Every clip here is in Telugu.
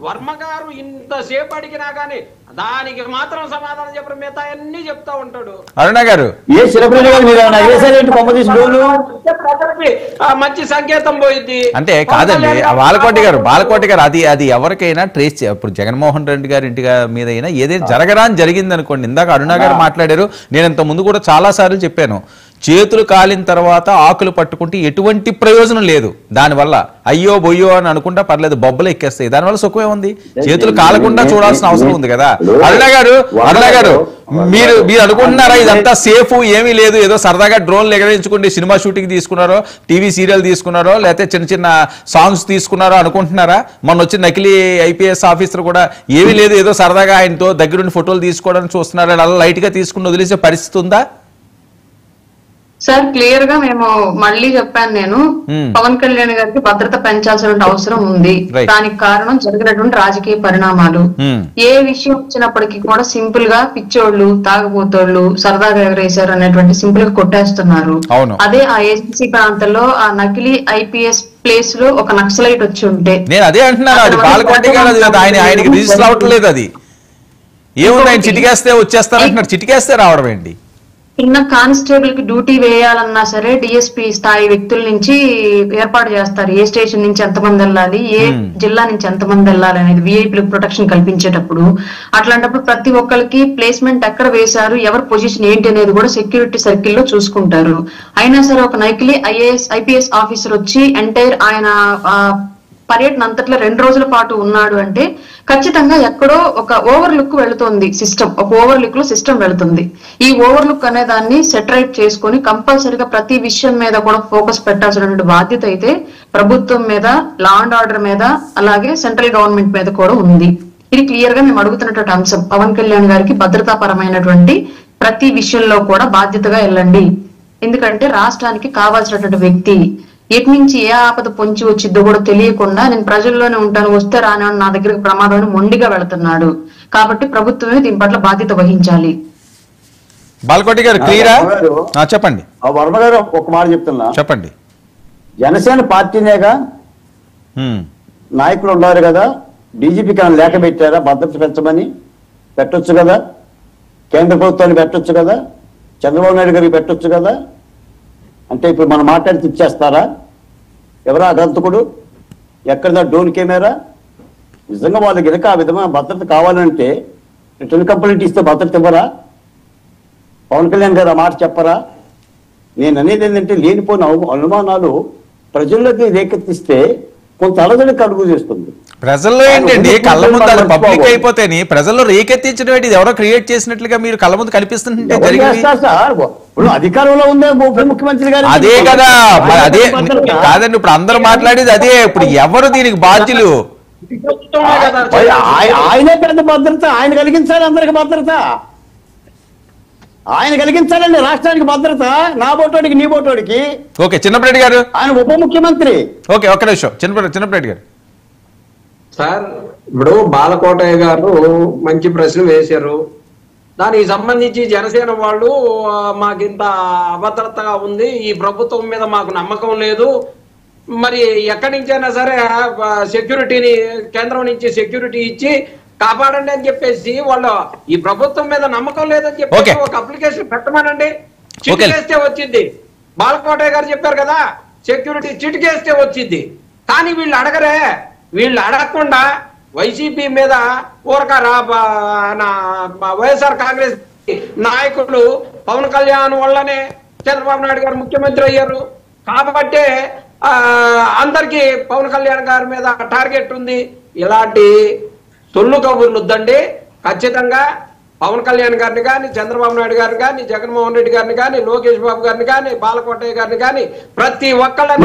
వర్మ గారు ఇంతసేపు అడిగినా గానీ దానికి మాత్రం సమాధానం చెప్పరు, మిగతా అన్ని చెప్తా ఉంటాడు. అరుణ గారు ఏ ప్రజలకి మంచి సంకేతం పోయింది అంటే కాదండి. బాలకోటి గారు అది ఎవరికైనా ట్రేస్ ఇప్పుడు జగన్మోహన్ రెడ్డి గారి ఇంటి మీద అయినా ఏదైనా జరగరాని జరిగింది అనుకోండి. ఇందాక అరుణ గారు మాట్లాడారు, నేను ఇంత ముందు కూడా చాలా సార్లు చెప్పాను, చేతులు కాలిన తర్వాత ఆకులు పట్టుకుంటే ఎటువంటి ప్రయోజనం లేదు. దానివల్ల అయ్యో బొయ్యో అని అనుకుంటా పర్లేదు, బొబ్బలు ఎక్కేస్తాయి. దానివల్ల సుఖమే ఉంది. చేతులు కాలకుండా చూడాల్సిన అవసరం ఉంది కదా. అరుణ గారు మీరు అనుకుంటున్నారా ఇదంతా సేఫ్ ఏమీ లేదు, ఏదో సరదాగా డ్రోన్లు ఎగరేయించుకుంటే సినిమా షూటింగ్ తీసుకున్నారో, టీవీ సీరియల్ తీసుకున్నారో, లేకపోతే చిన్న చిన్న సాంగ్స్ తీసుకున్నారో అనుకుంటున్నారా? మొన్న వచ్చిన నకిలీ ఐపీఎస్ ఆఫీసర్ కూడా ఏమీ లేదు, ఏదో సరదాగా ఆయనతో దగ్గరుండి ఫోటోలు తీసుకోవడానికి చూస్తున్నారా, అలా లైట్ గా తీసుకుని వదిలేసే పరిస్థితి ఉందా? సార్ క్లియర్ గా మేము మళ్ళీ చెప్పాను, నేను పవన్ కళ్యాణ్ గారికి భద్రత పెంచాల్సిన అవసరం ఉంది. దానికి కారణం జరిగినటువంటి రాజకీయ పరిణామాలు. ఏ విషయం వచ్చినప్పటికీ కూడా సింపుల్ గా పిచ్చోళ్ళు, తాగుబోతోళ్ళు సరదాగా ఎగరేశారు అనేటువంటి సింపుల్ గా కొట్టేస్తున్నారు. అదే ఆ ఏజెన్సీ ప్రాంతంలో ఆ నకిలీ ఐపీఎస్ ప్లేస్ లో ఒక నక్సలైట్ వచ్చి ఉంటే, నేను అదే అంటున్నాను, ఆయనకి రిజిస్టర్ అవట్లేదు. అది ఏముంది, ఆయన చిటికేస్తే వచ్చేస్తారంటున్నారు, చిటికేస్తే రావడం ఏంటి? చిన్న కానిస్టేబుల్ కి డ్యూటీ వేయాలన్నా సరే డిఎస్పీ స్థాయి వ్యక్తుల నుంచి ఏర్పాటు చేస్తారు. ఏ స్టేషన్ నుంచి ఎంతమంది వెళ్ళాలి, ఏ జిల్లా నుంచి ఎంతమంది వెళ్ళాలి అనేది విఐపీలకు ప్రొటెక్షన్ కల్పించేటప్పుడు. అట్లాంటప్పుడు ప్రతి ఒక్కరికి ప్లేస్మెంట్ ఎక్కడ వేశారు, ఎవరి పొజిషన్ ఏంటి అనేది కూడా సెక్యూరిటీ సర్కిల్ లో చూసుకుంటారు. అయినా సరే ఒక నకిలీ ఐపీఎస్ ఆఫీసర్ వచ్చి ఎంటైర్ ఆయన పర్యటన అంతట్లో 2 రోజుల పాటు ఉన్నాడు అంటే ఖచ్చితంగా ఎక్కడో ఒక ఓవర్ లుక్ వెళుతుంది సిస్టమ్, ఒక ఓవర్ లుక్ లో సిస్టమ్ వెళుతుంది. ఈ ఓవర్ లుక్ అనే దాన్ని సెటరైట్ చేసుకుని కంపల్సరీగా ప్రతి విషయం మీద కూడా ఫోకస్ పెట్టాల్సినటువంటి బాధ్యత అయితే ప్రభుత్వం మీద, లా అండ్ ఆర్డర్ మీద, అలాగే సెంట్రల్ గవర్నమెంట్ మీద కూడా ఉంది. ఇది క్లియర్ గా మేము అడుగుతున్నటువంటి అంశం. పవన్ కళ్యాణ్ గారికి భద్రతాపరమైనటువంటి ప్రతి విషయంలో కూడా బాధ్యతగా వెళ్ళండి. ఎందుకంటే రాష్ట్రానికి కావాల్సినటువంటి వ్యక్తి. ఎటు నుంచి ఏ ఆపద పొంచి వచ్చిద్దో కూడా తెలియకుండా నేను ప్రజల్లోనే ఉంటాను, వస్తే రాని నా దగ్గరకు ప్రమాదం మొండిగా వెళుతున్నాడు. కాబట్టి ప్రభుత్వమే దీని పట్ల బాధ్యత వహించాలి. బాలకోటి గారు క్లియరా? చెప్పండి. వర్మ గారు ఒక మాట చెప్తున్నా, చెప్పండి. జనసేన పార్టీనేగా నాయకులు ఉన్నారు కదా, డీజీపీకి ఆయన లేఖ పెట్టారా భద్రత పెంచమని? పెట్టొచ్చు కదా, కేంద్ర ప్రభుత్వాన్ని పెట్టొచ్చు కదా, చంద్రబాబు నాయుడు గారికి పెట్టొచ్చు కదా. అంటే ఇప్పుడు మనం మాట్లాడితే ఇచ్చేస్తారా? ఎవరా అగంతకుడు? ఎక్కడదా డ్రోన్ కెమెరా? నిజంగా వాళ్ళకి కనుక ఆ విధమైన భద్రత కావాలంటే రిటర్న్ కంప్లైంట్ ఇస్తే భద్రత ఇవ్వరా? పవన్ కళ్యాణ్ గారు ఆ మాట చెప్పరా? నేను అనేది ఏంటంటే లేనిపోయిన అనుమానాలు ప్రజల్లోకి రేకెత్తిస్తే కొంత అలజడి కలుగు చేస్తుంది. ప్రజల్లో ఏంటండి, కళ్ళ ముందు అది పబ్లిక్ అయిపోతేని ప్రజల్లో రేకెత్తించడం ఏంటి? ఎవరో క్రియేట్ చేసినట్లుగా మీరు కళ్ళ ముందు కనిపిస్తుంటే అధికారంలో ఉందే ఉప ముఖ్యమంత్రి గారు. అదే కదా, అదే కాదండి. ఇప్పుడు అందరూ మాట్లాడేది అదే. ఇప్పుడు ఎవరు దీనికి బాధ్యులు? ఆయనే పెద్ద భద్రత, ఆయన కలిగించాలి అందరికి భద్రత. ఆయన కలిగించాలండి రాష్ట్రానికి భద్రత. నా బోటోడికి నీ బోటోడికి. ఓకే చిన్నప్పరెడ్డి గారు, ఆయన ఉప ముఖ్యమంత్రి. ఓకే ఒక్క నిమిషం చిన్నప్పరెడ్డి గారు. సార్ ఇప్పుడు బాలకోటయ్య గారు మంచి ప్రశ్న వేశారు. దానికి సంబంధించి జనసేన వాళ్ళు మాకింత అభద్రతగా ఉంది, ఈ ప్రభుత్వం మీద మాకు నమ్మకం లేదు, మరి ఎక్కడి నుంచైనా సరే సెక్యూరిటీని కేంద్రం నుంచి సెక్యూరిటీ ఇచ్చి కాపాడండి అని చెప్పేసి వాళ్ళు ఈ ప్రభుత్వం మీద నమ్మకం లేదని చెప్పేసి ఒక అప్లికేషన్ పెట్టమనండి. చిటికేస్తే వచ్చింది. బాలకోటయ్య గారు చెప్పారు కదా, సెక్యూరిటీ చిటికేస్తే వచ్చింది. కానీ వీళ్ళు అడగరే. వీళ్ళు అడగకుండా వైసీపీ మీద ఊరకారా వైఎస్ఆర్ కాంగ్రెస్ నాయకులు పవన్ కళ్యాణ్ వల్లనే చంద్రబాబు నాయుడు గారు ముఖ్యమంత్రి అయ్యారు కాబట్టి అందరికీ పవన్ కళ్యాణ్ గారి మీద టార్గెట్ ఉంది. ఇలాంటి సొల్లు కబుర్లు వద్దండి. ఖచ్చితంగా పవన్ కళ్యాణ్ గారిని కానీ, చంద్రబాబు నాయుడు గారిని కానీ, జగన్మోహన్ రెడ్డి గారిని కానీ, లోకేష్ బాబు గారిని కానీ, బాలకోటయ్య గారిని కానీ ప్రతి ఒక్కళ్ళని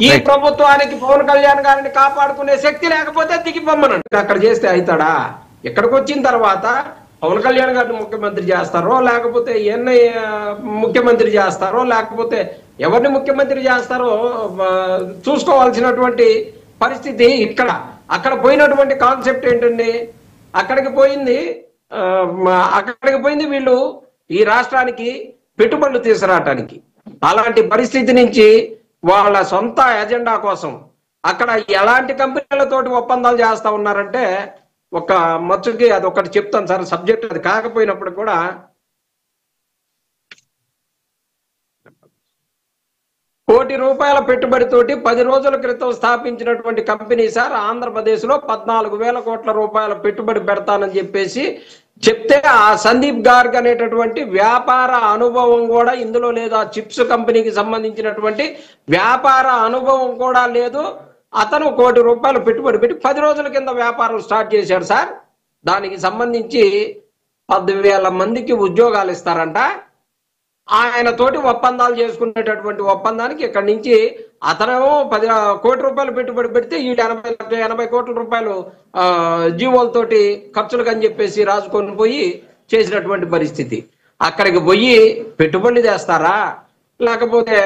ఈ ప్రభుత్వానికి పవన్ కళ్యాణ్ గారిని కాపాడుకునే శక్తి లేకపోతే దిగిపోమ్మనండి. అక్కడ చేస్తే అవుతాడా? ఇక్కడికి వచ్చిన తర్వాత పవన్ కళ్యాణ్ గారిని ముఖ్యమంత్రి చేస్తారో, లేకపోతే ఈయన్ని ముఖ్యమంత్రి చేస్తారో, లేకపోతే ఎవరిని ముఖ్యమంత్రి చేస్తారో చూసుకోవాల్సినటువంటి పరిస్థితి ఇక్కడ. అక్కడ పోయినటువంటి కాన్సెప్ట్ ఏంటండి? అక్కడికి పోయింది వీళ్ళు ఈ రాష్ట్రానికి పెట్టుబడులు తీసుకురావటానికి. అలాంటి పరిస్థితి నుంచి వాళ్ళ సొంత ఎజెండా కోసం అక్కడ ఎలాంటి కంపెనీలతోటి ఒప్పందాలు చేస్తా ఉన్నారంటే ఒక మచ్చుకి అది ఒకటి చెప్తాను సార్, సబ్జెక్ట్ అది కాకపోయినప్పుడు కూడా. ₹1 కోటి పెట్టుబడితోటి 10 రోజుల క్రితం స్థాపించినటువంటి కంపెనీ సార్ ఆంధ్రప్రదేశ్ లో 14,000 కోట్ల రూపాయల పెట్టుబడి పెడతానని చెప్పేసి చెప్తే ఆ సందీప్ గార్గ్ అనేటటువంటి వ్యాపార అనుభవం కూడా ఇందులో లేదు. ఆ చిప్స్ కంపెనీకి సంబంధించినటువంటి వ్యాపార అనుభవం కూడా లేదు. అతను ₹1 కోటి పెట్టుబడి పెట్టి 10 రోజుల కింద వ్యాపారం స్టార్ట్ చేశాడు సార్. దానికి సంబంధించి 10,000 మందికి ఉద్యోగాలు ఇస్తారంట. ఆయన తోటి ఒప్పందాలు చేసుకునేటటువంటి ఒప్పందానికి ఇక్కడి నుంచి అతనేమో ₹10 కోటి పెట్టుబడి పెడితే ఈ 80 కోట్ల రూపాయలు జీవోలతోటి ఖర్చులకు అని చెప్పేసి రాసుకొని పోయి చేసినటువంటి పరిస్థితి. అక్కడికి పోయి పెట్టుబడి తెస్తారా, లేకపోతే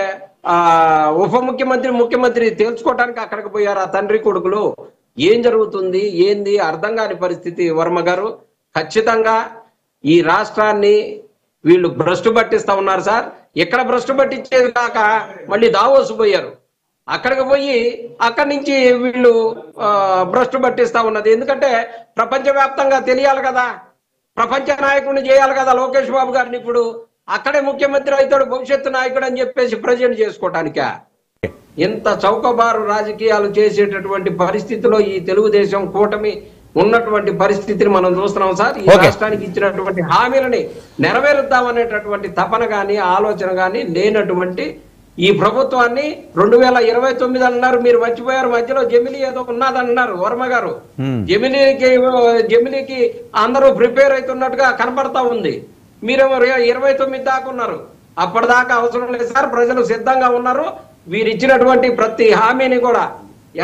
ఉప ముఖ్యమంత్రి ముఖ్యమంత్రి తేల్చుకోవటానికి అక్కడికి పోయారా తండ్రి కొడుకులు? ఏం జరుగుతుంది ఏంది అర్థం కాని పరిస్థితి. వర్మ గారు, ఖచ్చితంగా ఈ రాష్ట్రాన్ని వీళ్ళు భ్రష్టు పట్టిస్తా ఉన్నారు సార్. ఎక్కడ భ్రష్టు పట్టించేది కాక మళ్ళీ దావోసు పోయారు. అక్కడికి పోయి అక్కడి నుంచి వీళ్ళు భ్రష్టు పట్టిస్తా ఉన్నది. ఎందుకంటే ప్రపంచవ్యాప్తంగా తెలియాలి కదా, ప్రపంచ నాయకుడిని చేయాలి కదా లోకేష్ బాబు గారిని. ఇప్పుడు అక్కడే ముఖ్యమంత్రి అవుతాడు భవిష్యత్తు నాయకుడు అని చెప్పేసి ప్రజెంట్ చేసుకోవటానికా? ఇంత చౌకబారు రాజకీయాలు చేసేటటువంటి పరిస్థితిలో ఈ తెలుగుదేశం కూటమి ఉన్నటువంటి పరిస్థితిని మనం చూస్తున్నాం సార్. ఈ రాష్ట్రానికి ఇచ్చినటువంటి హామీలని నెరవేరుద్దామనేటటువంటి తపన గాని ఆలోచన గాని లేనటువంటి ఈ ప్రభుత్వాన్ని 2029 అన్నారు. మీరు మర్చిపోయారు, మధ్యలో జమిలీ ఏదో ఉన్నదన్నారు వర్మ గారు. జమిలీకి అందరూ ప్రిపేర్ అవుతున్నట్టుగా కనపడతా ఉంది. మీరేమో 29 దాకా ఉన్నారు. అప్పటిదాకా అవసరం లేదు సార్, ప్రజలు సిద్ధంగా ఉన్నారు. వీరు ఇచ్చినటువంటి ప్రతి హామీని కూడా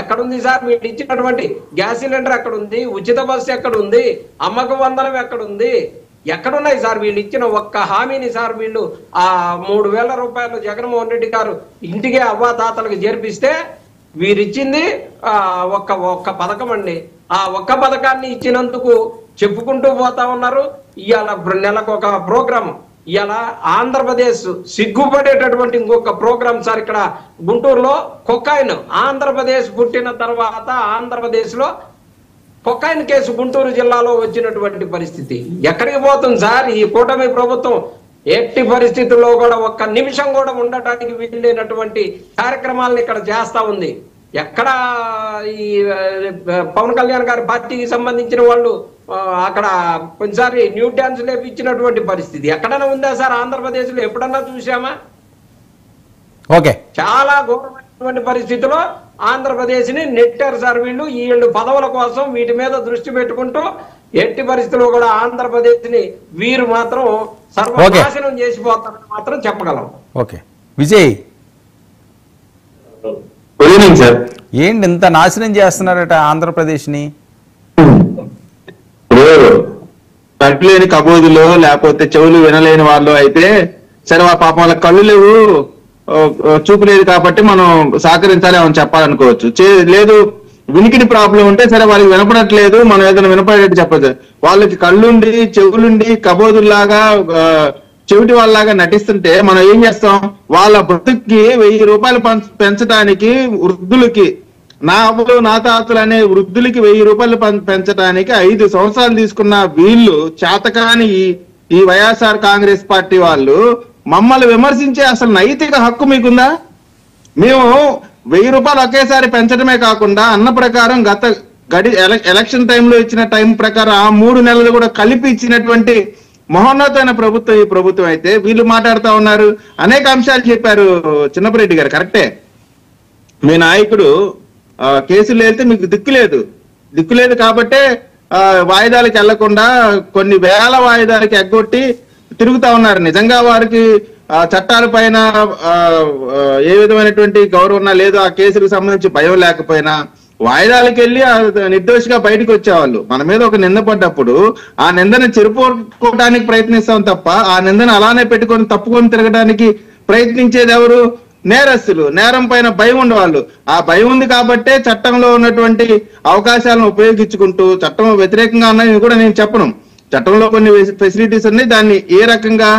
ఎక్కడుంది సార్? వీళ్ళు ఇచ్చినటువంటి గ్యాస్ సిలిండర్ ఎక్కడుంది? ఉచిత బస్సు ఎక్కడుంది? అమ్మక వందనం ఎక్కడుంది? ఎక్కడున్నాయి సార్ వీళ్ళు ఇచ్చిన ఒక్క హామీని? సార్ వీళ్ళు ఆ 3,000 రూపాయలు జగన్మోహన్ రెడ్డి గారు ఇంటికే అవ్వాతాతలకు చేర్పిస్తే వీరిచ్చింది ఒక్క పథకం అండి. ఆ ఒక్క పథకాన్ని ఇచ్చినందుకు చెప్పుకుంటూ పోతా ఉన్నారు. ఇవాళ నెలకు ఒక ప్రోగ్రాం, ఇవాళ ఆంధ్రప్రదేశ్ సిగ్గుపడేటటువంటి ఇంకొక ప్రోగ్రాం సార్. ఇక్కడ గుంటూరులో కొకాయిన్, ఆంధ్రప్రదేశ్ పుట్టిన తర్వాత ఆంధ్రప్రదేశ్ లో కొకాయిన్ కేసు గుంటూరు జిల్లాలో వచ్చినటువంటి పరిస్థితి. ఎక్కడికి పోతుంది సార్ ఈ కూటమి ప్రభుత్వం? ఎట్టి పరిస్థితుల్లో కూడా ఒక్క నిమిషం కూడా ఉండటానికి వీలైనటువంటి కార్యక్రమాలను ఇక్కడ చేస్తా ఉంది. ఎక్కడ ఈ పవన్ కళ్యాణ్ గారి పార్టీకి సంబంధించిన వాళ్ళు అక్కడ కొన్నిసారి న్యూ డాన్స్ లేపించినటువంటి పరిస్థితి ఎక్కడైనా ఉందా సార్ ఆంధ్రప్రదేశ్ లో? ఎప్పుడన్నా చూసామా? ఓకే, చాలా ఘోరమైనటువంటి పరిస్థితిలో ఆంధ్రప్రదేశ్ ని నెట్టారు సార్ వీళ్ళు. వీళ్ళు పదవుల కోసం వీటి మీద దృష్టి పెట్టుకుంటూ ఎట్టి పరిస్థితుల్లో కూడా ఆంధ్రప్రదేశ్ ని వీరు మాత్రం సర్వనాశనం చేసిపోతారని మాత్రం చెప్పగలం. Okay Vijay, good evening sir. ఏంటి ఇంత నాశనం చేస్తున్నారట ఆంధ్రప్రదేశ్ ని? కళ్ళు లేని కబోదులు లేకపోతే చెవులు వినలేని వాళ్ళు అయితే సరే, పాపం వాళ్ళ కళ్ళు లేవు, చూపు లేదు కాబట్టి మనం సహకరించాలి అని చెప్పాలనుకోవచ్చు. లేదు వినికిడి ప్రాబ్లం ఉంటే సరే వాళ్ళకి వినపడట్లేదు, మనం ఏదైనా వినపడేట్టు చెప్పచ్చు. వాళ్ళకి కళ్ళుండి చెవులుండి కబోదుల్లాగా చెవిటి వాళ్ళలాగా నటిస్తుంటే మనం ఏం చేస్తాం? వాళ్ళ బ్రతుక్కి ₹1,000 పెంచడానికి వృద్ధులకి, నా అవ్వలు నా తాతలు అనే వృద్ధులకి ₹1,000 పెంచడానికి 5 సంవత్సరాలు తీసుకున్న వీళ్ళు చేతకాని ఈ వైఎస్ఆర్ కాంగ్రెస్ పార్టీ వాళ్ళు మమ్మల్ని విమర్శించే అసలు నైతిక హక్కు మీకుందా? మేము ₹1,000 ఒకేసారి పెంచడమే కాకుండా అన్న ప్రకారం ఎలక్షన్ టైంలో ఇచ్చిన టైం ప్రకారం ఆ 3 నెలలు కూడా కలిపి ఇచ్చినటువంటి మహోన్నతమైన ప్రభుత్వం ఈ ప్రభుత్వం అయితే వీళ్ళు మాట్లాడుతూ ఉన్నారు. అనేక అంశాలు చెప్పారు చిన్నపరెడ్డి గారు, కరెక్టే. మీ నాయకుడు కేసులు వెళ్తే మీకు దిక్కు లేదు కాబట్టే వాయిదాలకు వెళ్లకుండా కొన్ని వేల వాయిదాలకి ఎగ్గొట్టి తిరుగుతా ఉన్నారు. నిజంగా వారికి చట్టాల పైన ఏ విధమైనటువంటి గౌరవం లేదు, ఆ కేసులకు సంబంధించి భయం లేకపోయినా వాయిదాలకు వెళ్ళి నిర్దోషిగా బయటకు వచ్చేవాళ్ళు. మన మీద ఒక నింద పడ్డప్పుడు ఆ నిందను చెరుపుకోవడానికి ప్రయత్నిస్తాం తప్ప ఆ నిందను అలానే పెట్టుకొని తప్పుకొని తిరగడానికి ప్రయత్నించేది ఎవరు? నేరస్తులు. నేరం పైన భయం ఉండేవాళ్ళు. ఆ భయం ఉంది కాబట్టే చట్టంలో ఉన్నటువంటి అవకాశాలను ఉపయోగించుకుంటూ, చట్టం వ్యతిరేకంగా ఉన్నాయని కూడా నేను చెప్పను, చట్టంలో కొన్ని ఫెసిలిటీస్ ఉన్నాయి, దాన్ని ఏ రకంగా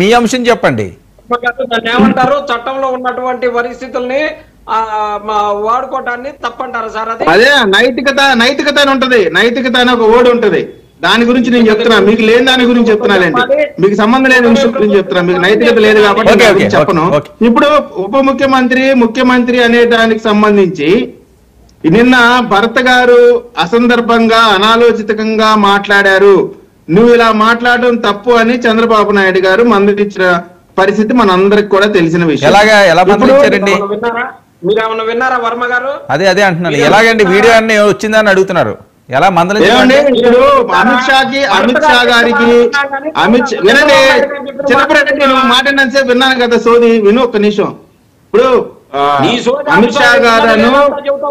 మీ అంశం చెప్పండి. దాన్ని ఏమంటారు, చట్టంలో ఉన్నటువంటి పరిస్థితుల్ని వాడుకోవటాన్ని తప్పంటారా సార్? అదే నైతికత అని ఉంటది, నైతికత అని ఒక ఓడి ఉంటది. దాని గురించి నేను చెప్తున్నా, మీకు లేని దాని గురించి చెప్తున్నానండి. మీకు సంబంధం లేని విషయం గురించి చెప్తున్నా. మీకు నైతికత లేదు కాబట్టి చెప్పను. ఇప్పుడు ఉప ముఖ్యమంత్రి అనే దానికి సంబంధించి నిన్న భరత్ గారు అసందర్భంగా అనాలోచితంగా మాట్లాడారు, నువ్వు ఇలా మాట్లాడడం తప్పు అని చంద్రబాబు నాయుడు గారు మందలించిన పరిస్థితి మనందరికి కూడా తెలిసిన విషయం. మీరేమన్నా విన్నారా వర్మ గారు? అదే అంటున్నాను, ఎలాగండి వీడియో అన్ని వచ్చిందని అడుగుతున్నారు, ఎలా మందలించండి? ఇప్పుడు అమిత్ షా గారికి వినండి, చిన్నప్పటి నేను మాట్లాడినంతసేపు విన్నాను కదా సోది, విను ఒక్క నిమిషం. ఇప్పుడు అమిత్ షా గారు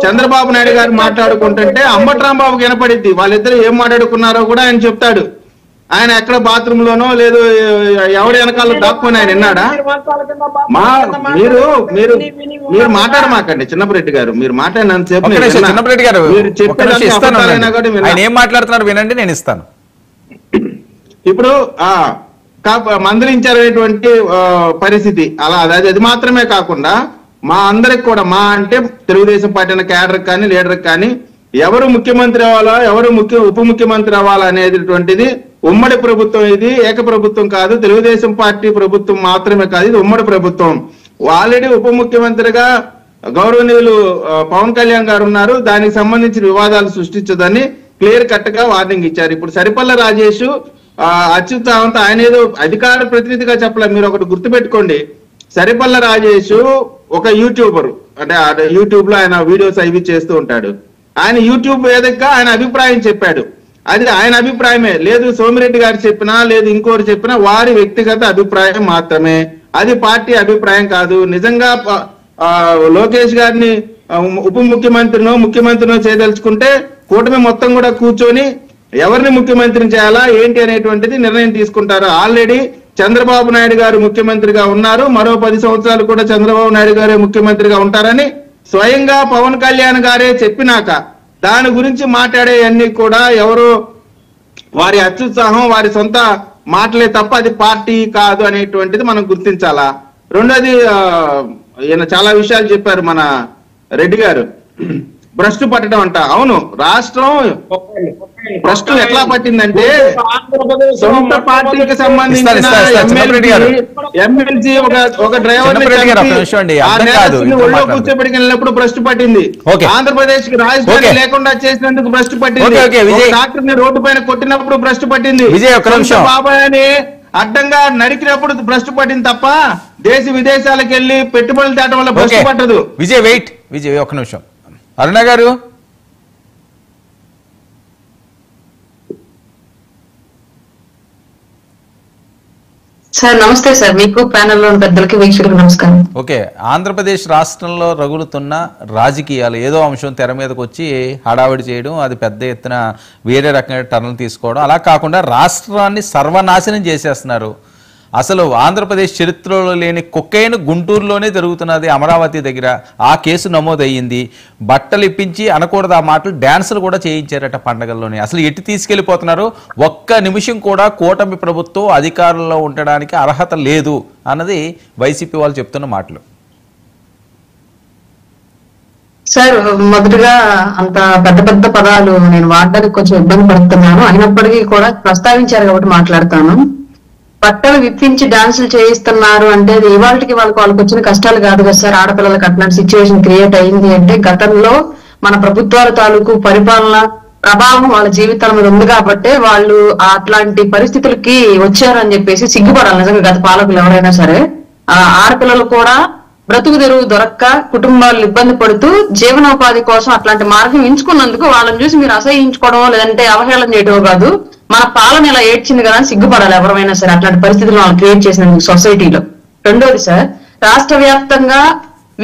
చంద్రబాబు నాయుడు గారు మాట్లాడుకుంటుంటే అంబట్రాంబాబుకి వినపడిద్ది, వాళ్ళిద్దరు ఏం మాట్లాడుకున్నారో కూడా ఆయన చెప్తాడు. ఆయన ఎక్కడ బాత్రూమ్ లోనో లేదు ఎవరి వెనకాల దాక్కుని ఆయన విన్నాడా? మీరు మాట్లాడమాకండి చిన్నపరెడ్డి గారు, మీరు మాట్లాడినంతసేపు చిన్నపరెడ్డి గారు ఆయన ఏం మాట్లాడుతున్నారు వినండి, నేను ఇస్తాను. ఇప్పుడు మందలించారనేటువంటి పరిస్థితి అలా, అది మాత్రమే కాకుండా మా అందరికి కూడా, మా అంటే తెలుగుదేశం పార్టీ క్యాడర్ కానీ లీడర్ కానీ ఎవరు ముఖ్యమంత్రి అవ్వాలా, ఎవరు ఉప ముఖ్యమంత్రి అవ్వాలా అనేటువంటిది ఉమ్మడి ప్రభుత్వం, ఇది ఏక ప్రభుత్వం కాదు, తెలుగుదేశం పార్టీ ప్రభుత్వం మాత్రమే కాదు, ఇది ఉమ్మడి ప్రభుత్వం. ఆల్రెడీ ఉప ముఖ్యమంత్రిగా గౌరవనీయులు పవన్ కళ్యాణ్ గారు ఉన్నారు, దానికి సంబంధించిన వివాదాలు సృష్టించదని క్లియర్ కట్ గా వార్నింగ్ ఇచ్చారు. ఇప్పుడు సరిపల్ల రాజేష్ అచ్యుతావంత ఆయన ఏదో అధికార ప్రతినిధిగా చెప్పలే, మీరు ఒకటి గుర్తుపెట్టుకోండి. సరిపల్ల రాజేష్ ఒక యూట్యూబర్, అంటే యూట్యూబ్ లో ఆయన వీడియోస్ అవి చేస్తూ ఉంటాడు. ఆయన యూట్యూబ్ వేదికగా ఆయన అభిప్రాయం చెప్పాడు, అది ఆయన అభిప్రాయమే, లేదు సోమిరెడ్డి గారు చెప్పినా లేదు ఇంకోరు చెప్పినా వారి వ్యక్తిగత అభిప్రాయం మాత్రమే, అది పార్టీ అభిప్రాయం కాదు. నిజంగా లోకేష్ గారిని ఉప ముఖ్యమంత్రినో చేయదలుచుకుంటే కూటమి మొత్తం కూడా కూర్చొని ఎవరిని ముఖ్యమంత్రిని చేయాలా ఏంటి అనేటువంటిది నిర్ణయం తీసుకుంటారు. ఆల్రెడీ చంద్రబాబు నాయుడు గారు ముఖ్యమంత్రిగా ఉన్నారు, మరో 10 సంవత్సరాలు కూడా చంద్రబాబు నాయుడు గారే ముఖ్యమంత్రిగా ఉంటారని స్వయంగా పవన్ కళ్యాణ్ గారే చెప్పినాక దాని గురించి మాట్లాడే అన్ని కూడా ఎవరు వారి అత్యుత్సాహం, వారి సొంత మాటలే తప్ప అది పార్టీ కాదు అనేటువంటిది మనం గుర్తించాలా. రెండోది ఈయన చాలా విషయాలు చెప్పారు మన రెడ్డి గారు, భ్రష్టు పట్టడం అంట. అవును, రాష్ట్రం భ్రష్టు ఎట్లా పట్టిందంటే సొంత పార్టీకి సంబంధించిన ఎమ్మెల్సీ ఒక డ్రైవర్ ఒళ్ళో కూర్చోబెట్టుకు వెళ్ళినప్పుడు భ్రష్టు పట్టింది. ఆంధ్రప్రదేశ్ కి రాజధాని లేకుండా చేసినందుకు భ్రష్టు పట్టింది. డాక్టర్ ని రోడ్డు పైన కొట్టినప్పుడు భ్రష్టు పట్టింది. బాబాయ్ అని అడ్డంగా నరికినప్పుడు భ్రష్టు పట్టింది తప్ప దేశ విదేశాలకు వెళ్ళి పెట్టుబడులు తేటం వల్ల భ్రష్టు పట్టదు. విజయ్ ఒక్క నిమిషం. అరుణ గారు, సార్ నమస్తే సార్, మీకు ప్యానెల్లో పెద్దలకి వీక్షకులకు నమస్కారం. ఓకే, ఆంధ్రప్రదేశ్ రాష్ట్రంలో రగులుతున్న రాజకీయాలు ఏదో అంశం తెర మీదకి వచ్చి హడావిడి చేయడం, అది పెద్ద ఎత్తున వేరే రకంగా టర్న్లు తీసుకోవడం, అలా కాకుండా రాష్ట్రాన్ని సర్వనాశనం చేసేస్తున్నారు. అసలు ఆంధ్రప్రదేశ్ చరిత్రలో లేని కొకైన్ గుంటూరులోనే జరుగుతున్నది, అమరావతి దగ్గర ఆ కేసు నమోదయ్యింది. బట్టలు ఇప్పించి అనకూడదు ఆ మాటలు, డ్యాన్సులు కూడా చేయించారట పండగల్లోనే. అసలు ఎటు తీసుకెళ్లిపోతున్నారు? ఒక్క నిమిషం కూడా కూటమి ప్రభుత్వం అధికారంలో ఉండడానికి అర్హత లేదు అన్నది వైసీపీ వాళ్ళు చెప్తున్న మాటలు. సార్ మొదటగా అంత పెద్ద పెద్ద పదాలు నేను వాడడానికి కొంచెం ఇబ్బంది పడుతున్నాను, అయినప్పటికీ కూడా ప్రస్తావించారు కాబట్టి మాట్లాడతాను. బట్టలు విప్పించి డాన్సులు చేయిస్తున్నారు అంటే ఇవాళకి వాళ్ళకి వచ్చిన కష్టాలు కాదు కదా సార్. ఆడపిల్లలకు అట్లాంటి సిచ్యువేషన్ క్రియేట్ అయింది అంటే గతంలో మన ప్రభుత్వాల తాలూకు పరిపాలన ప్రభావం వాళ్ళ జీవితాల మీద ఉంది కాబట్టి వాళ్ళు అట్లాంటి పరిస్థితులకి వచ్చారని చెప్పేసి సిగ్గుపడాలి నిజంగా గత పాలకులు ఎవరైనా సరే. ఆడపిల్లలు కూడా బ్రతుకు తెరువు దొరక్క కుటుంబాలు ఇబ్బంది పడుతూ జీవనోపాధి కోసం అట్లాంటి మార్గం ఎంచుకున్నందుకు వాళ్ళని చూసి మీరు అసహించుకోవడం లేదంటే అవహేళన చేయడం కాదు, మన పాలన ఇలా ఏడ్చింది కదా అని సిగ్గుపడాలి ఎవరైనా సరే అట్లాంటి పరిస్థితులు వాళ్ళు క్రియేట్ చేసినందుకు సొసైటీలో. రెండోది సార్, రాష్ట్ర వ్యాప్తంగా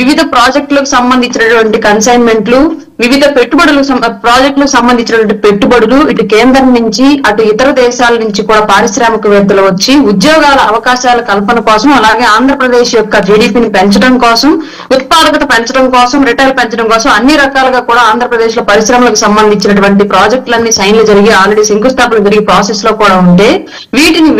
వివిధ ప్రాజెక్టులకు సంబంధించినటువంటి కన్సైన్మెంట్లు వివిధ ప్రాజెక్టులకు సంబంధించినటువంటి పెట్టుబడులు ఇటు కేంద్రం నుంచి అటు ఇతర దేశాల నుంచి కూడా పారిశ్రామికవేత్తలు వచ్చి ఉద్యోగాల అవకాశాల కల్పన కోసం, అలాగే ఆంధ్రప్రదేశ్ యొక్క జీడీపీని పెంచడం కోసం, ఉత్పాదకత పెంచడం కోసం, రిటైల్ పెంచడం కోసం అన్ని రకాలుగా కూడా ఆంధ్రప్రదేశ్ లో పరిశ్రమలకు సంబంధించినటువంటి ప్రాజెక్టులన్నీ సైన్లు జరిగి ఆల్రెడీ శంకుస్థాపన జరిగి ప్రాసెస్ లో కూడా ఉంటే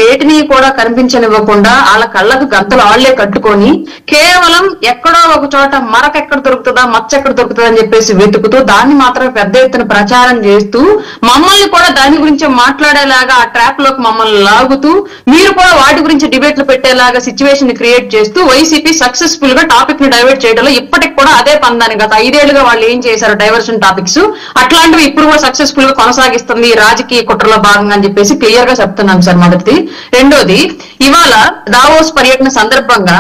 వేటిని కూడా కనిపించనివ్వకుండా వాళ్ళ కళ్ళకు గంతలు ఆళ్లే కట్టుకొని కేవలం ఎక్కడో ఒక చోట మరకెక్కడ దొరుకుతుందా, మచ్చ ఎక్కడ దొరుకుతుందా అని చెప్పేసి వెతుకుతూ దాన్ని మాత్రమే పెద్ద ఎత్తున ప్రచారం చేస్తూ మమ్మల్ని కూడా దాని గురించి మాట్లాడేలాగా ఆ ట్రాప్ లోకి మమ్మల్ని లాగుతూ మీరు కూడా వాటి గురించి డిబేట్లు పెట్టేలాగా సిచ్యువేషన్ ని క్రియేట్ చేస్తూ వైసీపీ సక్సెస్ఫుల్ గా టాపిక్ ని డైవర్ట్ చేయడంలో ఇప్పటికి కూడా అదే పందాన్ని గత 5 ఏళ్లుగా వాళ్ళు ఏం చేశారు డైవర్షన్ టాపిక్స్ అట్లాంటివి ఇప్పుడు కూడా సక్సెస్ఫుల్ గా కొనసాగిస్తుంది ఈ రాజకీయ కుట్రలో భాగంగా అని చెప్పేసి క్లియర్ గా చెప్తున్నాను సార్. మొదటిది. రెండోది, ఇవాళ దావోస్ పర్యటన సందర్భంగా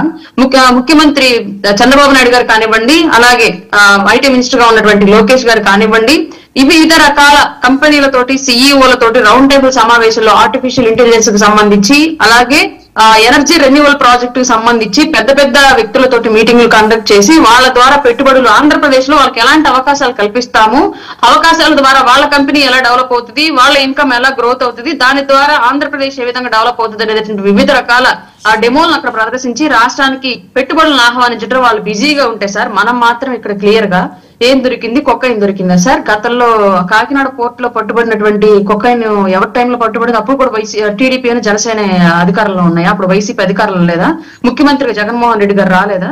ముఖ్యమంత్రి చంద్రబాబు నాయుడు గారు కానివ్వండి, అలాగే ఐటీ మినిస్టర్ గా ఉన్నటువంటి లోకేష్ గారు కానివ్వండి, వివిధ రకాల కంపెనీలతోటి సిఇఓలతోటి రౌండ్ టేబుల్ సమావేశంలో ఆర్టిఫిషియల్ ఇంటెలిజెన్స్ కు సంబంధించి, అలాగే ఎనర్జీ రెన్యూవల్ ప్రాజెక్ట్ కు సంబంధించి పెద్ద పెద్ద వ్యక్తులతోటి మీటింగ్లు కండక్ట్ చేసి వాళ్ళ ద్వారా పెట్టుబడులు ఆంధ్రప్రదేశ్ లో వాళ్ళకి ఎలాంటి అవకాశాలు కల్పిస్తాము, అవకాశాల ద్వారా వాళ్ళ కంపెనీ ఎలా డెవలప్ అవుతుంది, వాళ్ళ ఇన్కమ్ ఎలా గ్రోత్ అవుతుంది, దాని ద్వారా ఆంధ్రప్రదేశ్ ఏ విధంగా డెవలప్ అవుతుంది అనేటువంటి వివిధ రకాల డెమోలను అక్కడ ప్రదర్శించి రాష్ట్రానికి పెట్టుబడులను ఆహ్వానించడం వాళ్ళు బిజీగా ఉంటే సార్, మనం మాత్రం ఇక్కడ క్లియర్ గా ఏం దొరికింది, కొకైన్ దొరికిందా సార్? గతంలో కాకినాడ పోర్ట్ లో పట్టుబడినటువంటి కొకైన్ ఎవరి టైంలో పట్టుబడింది? అప్పుడు కూడా టీడీపీ అని జనసేన అధికారంలో ఉన్నాయి, అప్పుడు వైసీపీ అధికారంలో లేదా? ముఖ్యమంత్రిగా జగన్మోహన్ రెడ్డి గారు రాలేదా?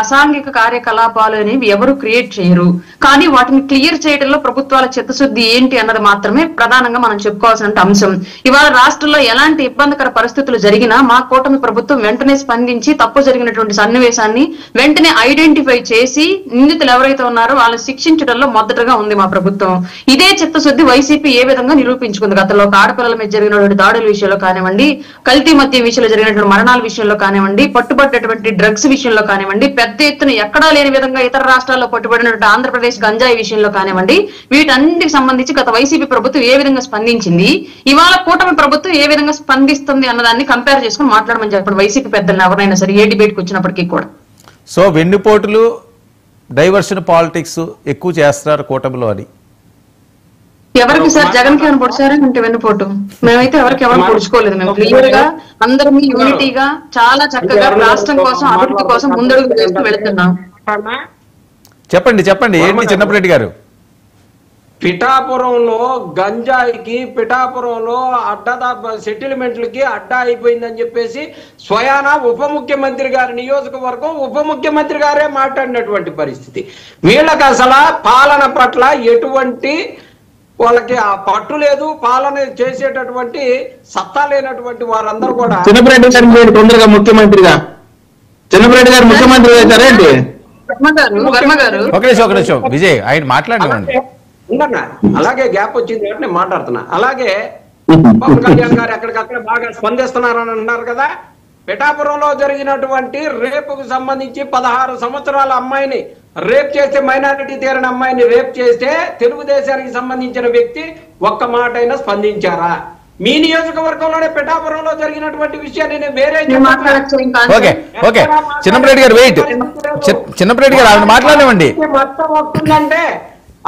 అసాంఘిక కార్యకలాపాలు అనేవి ఎవరు క్రియేట్ చేయరు, కానీ వాటిని క్లియర్ చేయడంలో ప్రభుత్వాల చిత్తశుద్ధి ఏంటి అన్నది మాత్రమే ప్రధానంగా మనం చెప్పుకోవాల్సిన అంశం. ఇవాళ రాష్ట్రంలో ఎలాంటి ఇబ్బందికర పరిస్థితులు జరిగినా మా కూటమి ప్రభుత్వం వెంటనే స్పందించి తప్పు జరిగినటువంటి సన్నివేశాన్ని వెంటనే ఐడెంటిఫై చేసి నిందితులు ఎవరైతే ఉన్నారో వాళ్ళని శిక్షించడంలో మొదటగా ఉంది మా ప్రభుత్వం. ఇదే చిత్తశుద్ధి వైసీపీ ఏ విధంగా నిరూపించుకుంది గతంలో ఆడపిల్లల మీద జరిగినటువంటి దాడుల విషయంలో కానివ్వండి, కల్తీ మద్యం విషయంలో జరిగినటువంటి మరణాల విషయంలో కానివ్వండి, పట్టుబడ్డటువంటి డ్రగ్స్ విషయంలో కానివ్వండి, పెద్ద ఎత్తున ఎక్కడా లేని విధంగా ఇతర రాష్ట్రాల్లో పట్టుబడినటువంటి ఆంధ్రప్రదేశ్ గంజాయి విషయంలో కానివ్వండి, వీటన్నిటికి సంబంధించి గత వైసీపీ ప్రభుత్వం ఏ విధంగా స్పందించింది, ఇవాళ కూటమి ప్రభుత్వం ఏ విధంగా స్పందిస్తుంది అన్నదాన్ని కంపేర్ చేసుకుని మాట్లాడమని చెప్పండి వైసీపీ పెద్దలను ఎవరైనా సరే ఏ డిబేట్ కి వచ్చినప్పటికీ కూడా. సో వెన్నుపోటులు, డైవర్షన్ పాలిటిక్స్ ఎక్కువ చేస్తున్నారు కూటమిలో అని ఎవరికి సార్? జగన్ కి ఏమైనా పొడిచారా అంటే వెన్నుపోటు? మేమైతే ఎవరికి పొడుచుకోలేదు. మేము క్లియర్ గా అందరం యూనిటీగా చాలా చక్కగా రాష్ట్రం కోసం అభివృద్ధి కోసం ముందడుగు వేస్తూ వెళుతున్నాం. చెప్పండి ఏంటి చిన్నప్పరెడ్డి గారు? పిఠాపురంలో గంజాయికి, పిఠాపురంలో సెటిల్మెంట్లకి అడ్డా అయిపోయిందని చెప్పేసి స్వయాన ఉప ముఖ్యమంత్రి గారి నియోజకవర్గం ఉప ముఖ్యమంత్రి గారే మాట్లాడినటువంటి పరిస్థితి. వీళ్ళకి అసలు పాలన పట్ల ఎటువంటి వాళ్ళకి ఆ పట్టు లేదు, పాలన చేసేటటువంటి సత్తా లేనటువంటి వారందరూ కూడా. చిన్నప్పరెడ్డి గారు తొందరగా ముఖ్యమంత్రిగా, చిన్నప్పరెడ్డి గారు ముఖ్యమంత్రి అవుతారేంటి? ఒక నిమిషం విజయ్, ఆయన మాట్లాడండి. ఉందన్నా, అలాగే గ్యాప్ వచ్చింది కాబట్టి నేను మాట్లాడుతున్నా. అలాగే పవన్ కళ్యాణ్ గారు ఎక్కడికక్కడ బాగా స్పందిస్తున్నారని అన్నారు కదా. పిఠాపురంలో జరిగినటువంటి రేపుకు సంబంధించి 16 సంవత్సరాల అమ్మాయిని రేప్ చేస్తే, మైనారిటీ తీరని అమ్మాయిని రేప్ చేస్తే తెలుగుదేశానికి సంబంధించిన వ్యక్తి ఒక్క మాట అయినా స్పందించారా? మీ నియోజకవర్గంలోనే పిఠాపురంలో జరిగినటువంటి విషయాన్ని నేను వేరే చిన్నప్పరెడ్డి గారు వెయిట్, చిన్నప్పరెడ్డి గారు ఆయన మాట్లాడనివ్వండి. మొత్తం వస్తుందంటే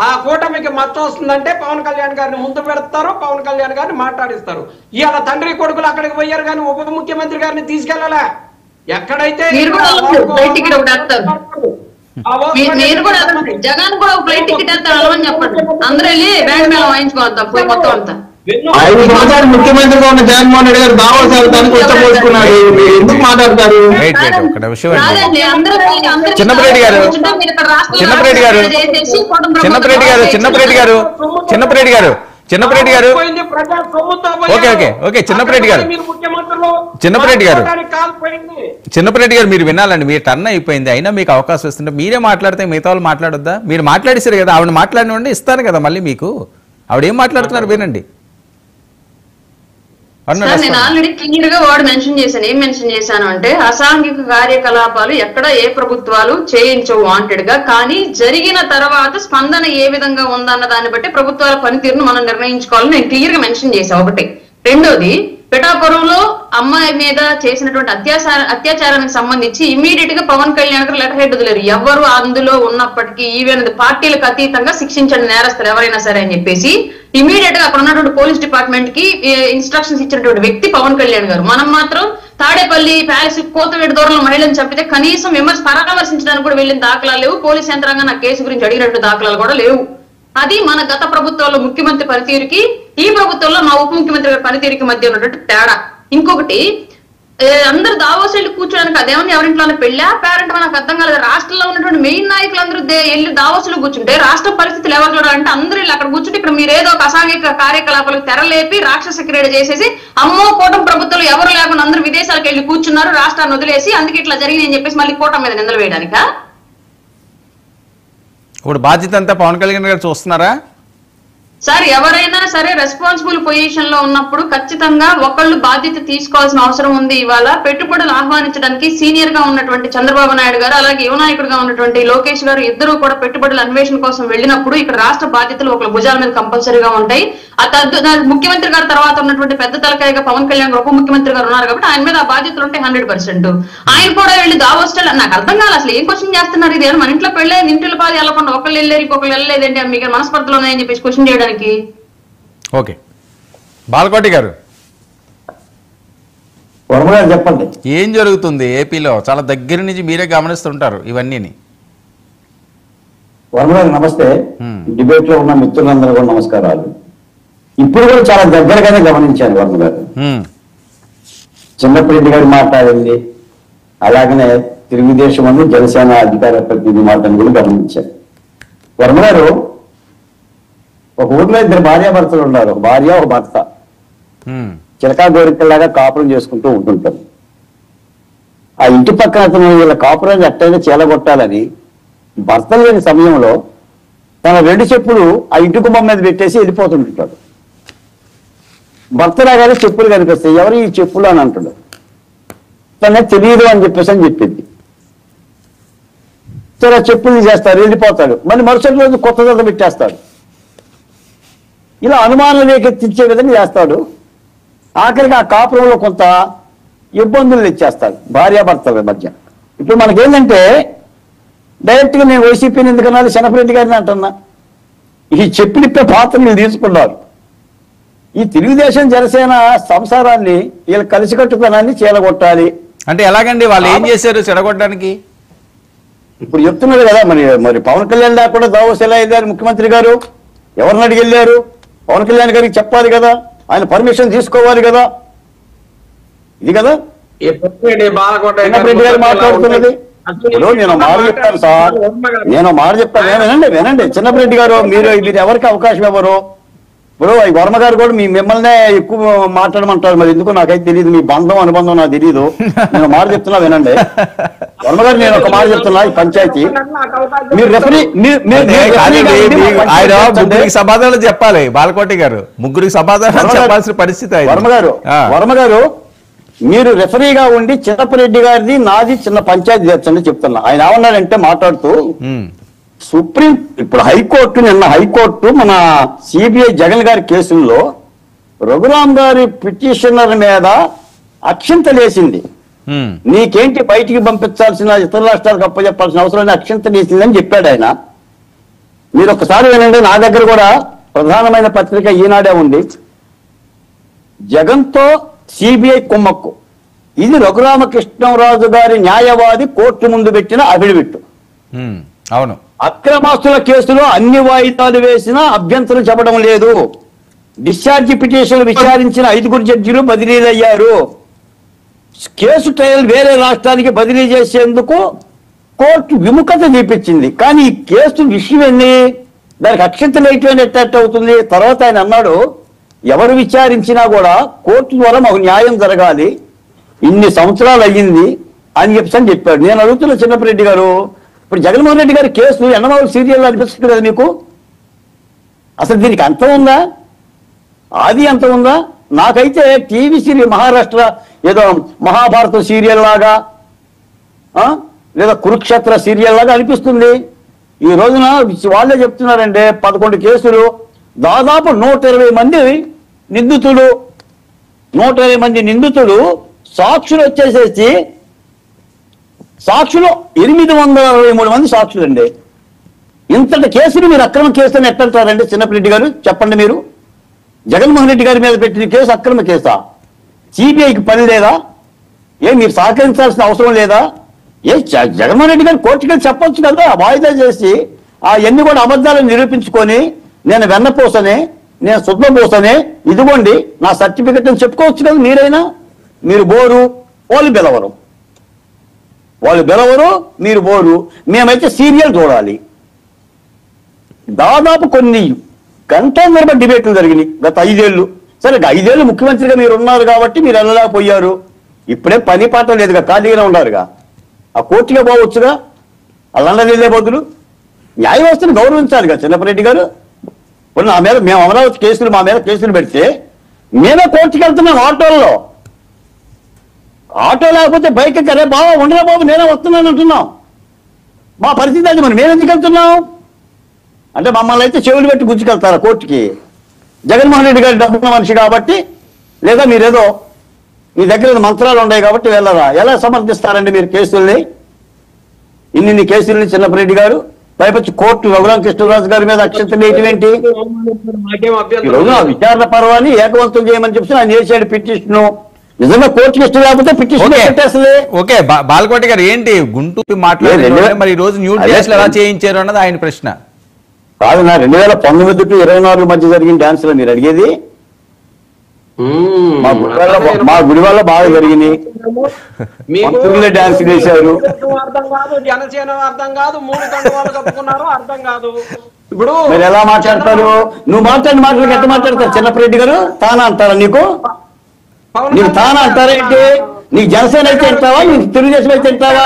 ఆ కూటమికి మచ్చం వస్తుందంటే పవన్ కళ్యాణ్ గారిని ముందు పెడతారు, పవన్ కళ్యాణ్ గారిని మాట్లాడిస్తారు. ఇవాళ తండ్రి కొడుకులు అక్కడికి పోయారు కానీ ఉప ముఖ్యమంత్రి గారిని తీసుకెళ్లాలా? ఎక్కడైతే జగన్ కూడా ఫ్లైట్ టికెట్ వెళ్తారు అని చెప్పండి, అందరూ వెళ్ళి బ్యాండ్ మేళ వాయించుకోవద్దాం మొత్తం అంతా. 5 సంవత్సరాలు ముఖ్యమంత్రిగా ఉన్న జగన్మోహన్ రెడ్డి గారు దావోస్ వెళ్తానికి వచ్చపోసుకున్నాడు, ఎందుకు మాట్లాడతారు? చిన్నప్పరెడ్డి గారు మీరు వినాలండి, మీరు టర్న్ అయిపోయింది, అయినా మీకు అవకాశం వస్తుంటే మీరే మాట్లాడితే మిగతా వాళ్ళు మాట్లాడొద్దా? మీరు మాట్లాడేశారు కదా, ఆవిడ మాట్లాడినండి ఇస్తాను కదా మళ్ళీ మీకు. ఆవిడ ఏం మాట్లాడుతున్నారు వినండి. నేను ఆల్రెడీ క్లియర్ గా వర్డ్ మెన్షన్ చేశాను. ఏం మెన్షన్ చేశాను అంటే అసాంఘిక కార్యకలాపాలు ఎక్కడ ఏ ప్రభుత్వాలు చేయించవు వాంటెడ్ గా, కానీ జరిగిన తర్వాత స్పందన ఏ విధంగా ఉందన్న దాన్ని బట్టి ప్రభుత్వాల పనితీరును మనం నిర్ణయించుకోవాలని నేను క్లియర్ గా మెన్షన్ చేశాను. ఒకటి. రెండోది, పిఠాపురంలో అమ్మాయి మీద చేసినటువంటి అత్యాచారానికి సంబంధించి ఇమీడియట్ గా పవన్ కళ్యాణ్ గారు లెటర్ హెడ్ వదిలేరు. ఎవరు అందులో ఉన్నప్పటికీ ఈవెన్ పార్టీలకు అతీతంగా శిక్షించండి నేరస్తులు ఎవరైనా సరే అని చెప్పేసి ఇమీడియట్ గా అక్కడ ఉన్నటువంటి పోలీస్ డిపార్ట్మెంట్ కి ఇన్స్ట్రక్షన్స్ ఇచ్చినటువంటి వ్యక్తి పవన్ కళ్యాణ్ గారు. మనం మాత్రం తాడేపల్లి ప్యాలెస్ కోతవేడి దూరంలో మహిళను చంపితే కనీసం పరామర్శించడానికి కూడా వెళ్ళిన దాఖలాలు లేవు. పోలీస్ యంత్రాంగం ఆ కేసు గురించి అడిగినట్టు దాఖలాలు కూడా లేవు. అది మన గత ప్రభుత్వంలో ముఖ్యమంత్రి పనితీరుకి ఈ ప్రభుత్వంలో మా ఉప ముఖ్యమంత్రి గారి పనితీరుకి మధ్య ఉన్నటువంటి తేడా. ఇంకొకటి, అందరు దావోస్ వెళ్ళి కూర్చోడానికి అదేమన్నా ఎవరింట్లో పెళ్ళా పేరెంట్ మనకు అర్థం కాలేదు. రాష్ట్రంలో ఉన్నటువంటి మెయిన్ నాయకులందరూ వెళ్ళి దావోసులు కూర్చుంటే రాష్ట్ర పరిస్థితులు ఎవరు చూడాలంటే అందరూ వెళ్ళి అక్కడ కూర్చుంటే ఇక్కడ మీరు ఏదో ఒక అసాంఘిక కార్యకలాపాలకు తెరలేపి రాక్షస క్రీడ చేసేసి అమ్మో కూటమి ప్రభుత్వంలో ఎవరు లేకుండా అందరూ విదేశాలకు వెళ్ళి కూర్చున్నారు రాష్ట్రాన్ని వదిలేసి, అందుకే ఇట్లా జరిగింది అని చెప్పేసి మళ్ళీ కూటమి మీద నిందలు వేయడానికా? ఇప్పుడు బాధ్యత అంతా పవన్ కళ్యాణ్ గారు చూస్తున్నారా? సార్ ఎవరైనా సరే రెస్పాన్సిబుల్ పొజిషన్ లో ఉన్నప్పుడు ఖచ్చితంగా ఒకళ్ళు బాధ్యత తీసుకోవాల్సిన అవసరం ఉంది. ఇవాళ పెట్టుబడులు ఆహ్వానించడానికి సీనియర్ గా ఉన్నటువంటి చంద్రబాబు నాయుడు గారు అలాగే యువ నాయకుడిగా ఉన్నటువంటి లోకేష్ గారు ఇద్దరు కూడా పెట్టుబడుల అన్వేషణ కోసం వెళ్ళినప్పుడు ఇక్కడ రాష్ట్ర బాధ్యతలు ఒకళ్ళ భుజాల మీద కంపల్సరీగా ఉంటాయి. ముఖ్యమంత్రి గారి తర్వాత ఉన్నటువంటి పెద్ద తలకాయగా పవన్ కళ్యాణ్ గారు ఉప ముఖ్యమంత్రి గారు ఉన్నారు కాబట్టి ఆయన మీద ఆ బాధ్యతలు ఉంటాయి 100%. ఆయన కూడా వెళ్ళి దావోస్టల్ నాకు అర్థం కాదు అసలు ఏం క్వశ్చన్ చేస్తున్నారు. ఇది మన ఇంట్లో పెళ్ళే ఇంటిలో పాది వెళ్ళకుండా ఒకళ్ళు వెళ్ళారు ఇంకొకళ్ళు వెళ్ళలేదండి మీకు మనస్పర్ధలు ఉన్నాయని చెప్పేసి క్వశ్చన్ చేయడానికి. ఓకే, బాలకోటి గారు వర్మ గారు చెప్పండి. ఏం జరుగుతుంది ఏపీలో? చాలా దగ్గర నుంచి మీరే గమనిస్తుంటారు ఇవన్నీ. వర్మ గారు నమస్తే. డిబేట్ లో ఉన్న మిత్రులందరూ కూడా నమస్కారాలు. ఇప్పుడు కూడా చాలా దగ్గరగానే గమనించాను వర్మ గారు. చిన్నప్పటి గారు మాట్లాడింది, అలాగనే తెలుగుదేశం అని జనసేన అధికార ప్రతినిధి మాటను కూడా గమనించారు. వర్మ గారు, ఒక ఊర్లో ఇద్దరు భార్యాభర్తలు ఉన్నారు. ఒక భార్య ఒక భర్త చిలకా గోరికల్లాగా కాపురం చేసుకుంటూ ఉంటుంటారు. ఆ ఇంటి పక్కన అతను వీళ్ళ కాపురాన్ని ఎట్టయినా చీలగొట్టాలని భర్త లేని సమయంలో తన 2 చెప్పులు ఆ ఇంటి గుమ్మం మీద పెట్టేసి వెళ్ళిపోతుంటాడు. భర్త రాగానే చెప్పులు కనిపిస్తాయి. ఎవరు ఈ చెప్పులు అని అంటాడు. తనే తెలియదు అని చెప్పేసి అని చెప్పింది. సరే ఆ చెప్పులు తీసేస్తారు, వెళ్ళిపోతాడు. మళ్ళీ మరుసటి రోజు కొత్త జత పెట్టేస్తాడు. ఇలా అనుమానం రేకెత్తించే విధంగా చేస్తాడు. ఆఖరికి ఆ కాపురంలో కొంత ఇబ్బందులు తెచ్చేస్తాడు భార్యాభర్తల మధ్య. ఇప్పుడు మనకేంటంటే డైరెక్ట్ గా నేను వైసీపీని ఎందుకన్నా శనపరెడ్డి గారిని అంటున్నా, ఈ చెప్పులిప్పే పాత్ర వీళ్ళు తీసుకున్నారు. ఈ తెలుగుదేశం జనసేన సంసారాన్ని వీళ్ళ కలిసికట్టుతనాన్ని చీలగొట్టాలి అంటే ఎలాగండి? వాళ్ళు ఏం చేశారు చెడగొట్టడానికి? ఇప్పుడు చెప్తున్నారు కదా, మరి పవన్ కళ్యాణ్ లేకుండా దావోస్ ఎలా వెళ్ళారు ముఖ్యమంత్రి గారు? ఎవరిని అడిగి వెళ్ళారు? పవన్ కళ్యాణ్ గారికి చెప్పాలి కదా, ఆయన పర్మిషన్ తీసుకోవాలి కదా. ఇది కదా చిన్నప్పరెడ్డి గారు మాట్లాడుతున్నది. ఇప్పుడు నేను మాట చెప్తాను సార్, నేను మాట చెప్తాను. వినండి చిన్నప్పరెడ్డి గారు, మీరు ఎవరికి అవకాశం ఇవ్వరు. ఇప్పుడు వర్మ గారు కూడా మిమ్మల్నే ఎక్కువ మాట్లాడమంటారు. మరి ఎందుకు నాకైతే తెలియదు, మీ బంధం అనుబంధం నాకు తెలియదు. నేను మాట చెప్తున్నా వినండి. వర్మ గారు, నేను ఒక మాట చెప్తున్నా. ఈ పంచాయతీ మీరు రెఫరీ ఆయన ముగ్గురికి సమాధానాలు చెప్పాలి. బాలకోటి గారు ముగ్గురికి సమాధానాలు చెప్పాల్సిన పరిస్థితి. వర్మ గారు, మీరు రెఫరీగా ఉండి చిన్నప్పరెడ్డి గారిది నాది చిన్న పంచాయతీ తెచ్చండి చెప్తున్నా. ఆయన ఏమన్నారంటే మాట్లాడుతూ, సుప్రీం ఇప్పుడు నిన్న హైకోర్టు మన సిబిఐ జగన్ గారి కేసుల్లో రఘురామ్ గారి పిటిషనర్ మీద అక్షింతలేసింది. నీకేంటి బయటికి పంపించాల్సిన ఇతర రాష్ట్రాలకు అప్పచెప్పాల్సిన అవసరం అక్షింతలేసిందని చెప్పాడు ఆయన. మీరు ఒకసారి వినండి. నా దగ్గర కూడా ప్రధానమైన పత్రిక ఈనాడే ఉంది. జగన్తో సిబిఐ కుమ్మక్కు, ఇది రఘురామకృష్ణరాజు గారి న్యాయవాది కోర్టు ముందు పెట్టిన అఫిడవిట్. అవును, అక్రమాస్తుల కేసులో అన్ని వాయిదాలు వేసినా అభ్యంతరం చెప్పడం లేదు. డిశ్చార్జి పిటిషన్లు విచారించిన 5 జడ్జిలు బదిలీలయ్యారు. కేసు ట్రయల్ వేరే రాష్ట్రానికి బదిలీ చేసేందుకు కోర్టు విముఖత చూపించింది. కానీ ఈ కేసు విషయం ఏంది? దానికి అక్షంతలు ఎట్ట అవుతుంది? తర్వాత ఆయన అన్నాడు, ఎవరు విచారించినా కూడా కోర్టు ద్వారా మాకు న్యాయం జరగాలి, ఇన్ని సంవత్సరాలు అయ్యింది అని చెప్పాడు. నేను అడుగుతున్న చిన్నప్పరెడ్డి గారు, ఇప్పుడు జగన్మోహన్ రెడ్డి గారి కేసు ఎండమావులు సీరియల్ అనిపిస్తుంది కదా మీకు? అసలు దీనికి అంతం ఉందా? ఆది అంతం ఉందా? నాకైతే టీవీ సీరియల్ మహారాష్ట్ర ఏదో మహాభారతం సీరియల్ లాగా లేదా కురుక్షేత్ర సీరియల్ లాగా అనిపిస్తుంది. ఈ రోజున వాళ్ళే చెప్తున్నారంటే 11 కేసులు, దాదాపు 120 మంది నిందితులు. 120 మంది నిందితులు, సాక్షులు వచ్చేసేసి సాక్షులు 863 మంది సాక్షులు అండి. ఇంతటి కేసులు మీరు అక్రమ కేసుని ఎట్లంటారండి చిన్నప్పరెడ్డి గారు? చెప్పండి మీరు. జగన్మోహన్ రెడ్డి గారి మీద పెట్టిన కేసు అక్రమ కేసా? సిబిఐకి పని లేదా? మీరు సహకరించాల్సిన అవసరం లేదా? జగన్మోహన్ రెడ్డి గారు కోర్టుకి చెప్పొచ్చు కదా, వాయిదా చేసి అవన్నీ కూడా అబద్ధాలను నిరూపించుకొని నేను వెన్నపూసనే, నేను శుద్ధపూసనే, ఇదిగోండి నా సర్టిఫికెట్ అని చెప్పుకోవచ్చు కదా మీరైనా. మీరు బోరు, వాళ్ళు బెలవరు. వాళ్ళు బెలవరు, మీరు బోరు. మేమైతే సీరియల్ చూడాలి. దాదాపు కొన్ని గంటల మేర డిబేట్లు జరిగినాయి గత 5 ఏళ్ళు. సరే 5 ఏళ్ళు ముఖ్యమంత్రిగా మీరు ఉన్నారు కాబట్టి మీరు వెళ్ళలేకపోయారు. ఇప్పుడే పని పాట లేదుగా, ఖాళీగానే ఉన్నారుగా. ఆ కోర్టుగా పోవచ్చుగా, ఆ లండన్ వెళ్ళే బదులు. న్యాయ వ్యవస్థను గౌరవించాలిగా చిన్నప్పరెడ్డి గారు. నా మీద మేము అమరావతి కేసులు, మా మీద కేసులు పెడితే మేమే కోర్టుకి వెళ్తున్నాం ఆటోల్లో. ఆటో లేకపోతే బైక్ ఎక్కరే, బాబా ఉండరా బాబు నేనే వస్తున్నాను అంటున్నాం. మా పరిస్థితి అది. మనం ఎందుకు వెళ్తున్నాం అంటే మమ్మల్ని అయితే చెవులు పెట్టి గుంజుకెళ్తారా కోర్టుకి? జగన్మోహన్ రెడ్డి గారి డబ్బున్న మనిషి కాబట్టి, లేదా మీరేదో మీ దగ్గర మంత్రాలు ఉన్నాయి కాబట్టి వెళ్ళరా? ఎలా సమర్థిస్తారండి మీరు కేసుల్ని? ఇన్ని కేసుల్ని చిన్నప్పరెడ్డి గారు పైపచ్చి కోర్టు రఘురామ కృష్ణరాజు గారి మీద అక్షంతలు వేయటమేంటి? ఈ రోజున విచారణ పర్వాన్ని ఏకవంతం చేయమని చెప్పి ఆయన చేశాడు పిటిషన్. నిజంగా కోర్టుకి ఇష్టం లేకపోతే పిటిషన్ పెట్టేస్తుంది. ఓకే, బాలకోటి గారు ఏంటి గుంటూరు మాట్లాడారు మరి ఈ రోజు న్యూ డ్యాన్స్లు ఎలా చేయించారు అన్నది ఆయన ప్రశ్న కాదు. నా 2019 to 24 మధ్య జరిగిన డాన్సులో మీరు అడిగేది? మా గుడి వల్ల బాగా జరిగింది. డాన్స్ చేశారు. అర్థం కాదు, జనసేన అర్థం కాదు, 3 కండువాలు కప్పుకున్నారు అర్థం కాదు. ఇప్పుడు మీరు ఎలా మాట్లాడతారు? నువ్వు మాట్లాడిన మాటలకు ఎంత మాట్లాడతారు చిన్నప్పరెడ్డి గారు? తానా అంటారా నీకు? నీకు తానా అంటారేంటి? నీకు జనసేన అయితే ఎంటావా, నీకు తెలుగుదేశం అయితే ఎంటావా?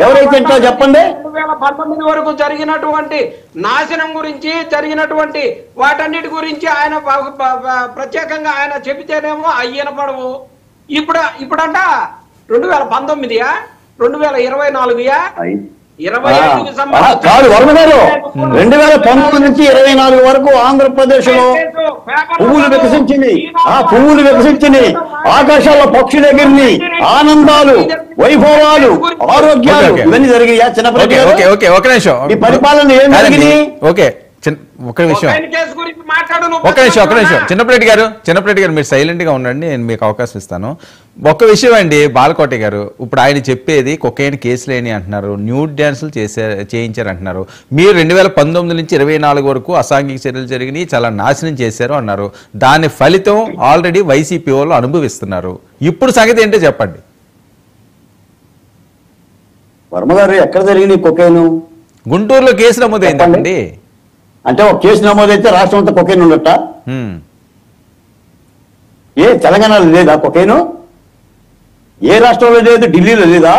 ఎవరైతే ఎంటావో చెప్పండి. 2019 వరకు జరిగినటువంటి నాశనం గురించి, జరిగినటువంటి వాటన్నిటి గురించి ఆయన ప్రత్యేకంగా ఆయన చెబితేనేమో అయ్యన పడవు. ఇప్పుడంట 2019 2024 కాదు వర్మ గారు. 2019 నుంచి 24 వరకు ఆంధ్రప్రదేశ్ లో పువ్వులు వికసించింది. పువ్వులు వికసించింది, ఆకాశాల్లో పక్షులు ఎగిరిని, ఆనందాలు, వైభవాలు, ఆరోగ్యాలు ఇవన్నీ జరిగాయా చిన్నప్పటి? ఈ పరిపాలన ఏం జరిగింది? ఓకే ఒక నిమిషం చిన్నప్పరెడ్డి గారు మీరు సైలెంట్ గా ఉండండి, నేను మీకు అవకాశం ఇస్తాను. ఒక్క విషయం అండి బాలకోటి గారు, ఇప్పుడు ఆయన చెప్పేది కొకైన్ కేసులేని అంటున్నారు, న్యూడ్ డ్యాన్సులు చేయించారు అంటున్నారు. మీరు 2019 నుంచి 24 వరకు అసాంఘిక చర్యలు జరిగినాయి, చాలా నాశనం చేశారు అన్నారు. దాని ఫలితం ఆల్రెడీ వైసీపీ వాళ్ళు అనుభవిస్తున్నారు. ఇప్పుడు సంగతి ఏంటో చెప్పండి. వర్మ గారు ఎక్కడ జరిగింది కొకైను? గుంటూరులో కేసు నమోదైందండి. అంటే ఒక కేసు నమోదైతే రాష్ట్రం అంతా కొకైన్ ఉండట? తెలంగాణలో లేదా కొకైను? ఏ రాష్ట్రంలో లేదు? ఢిల్లీలో లేదా?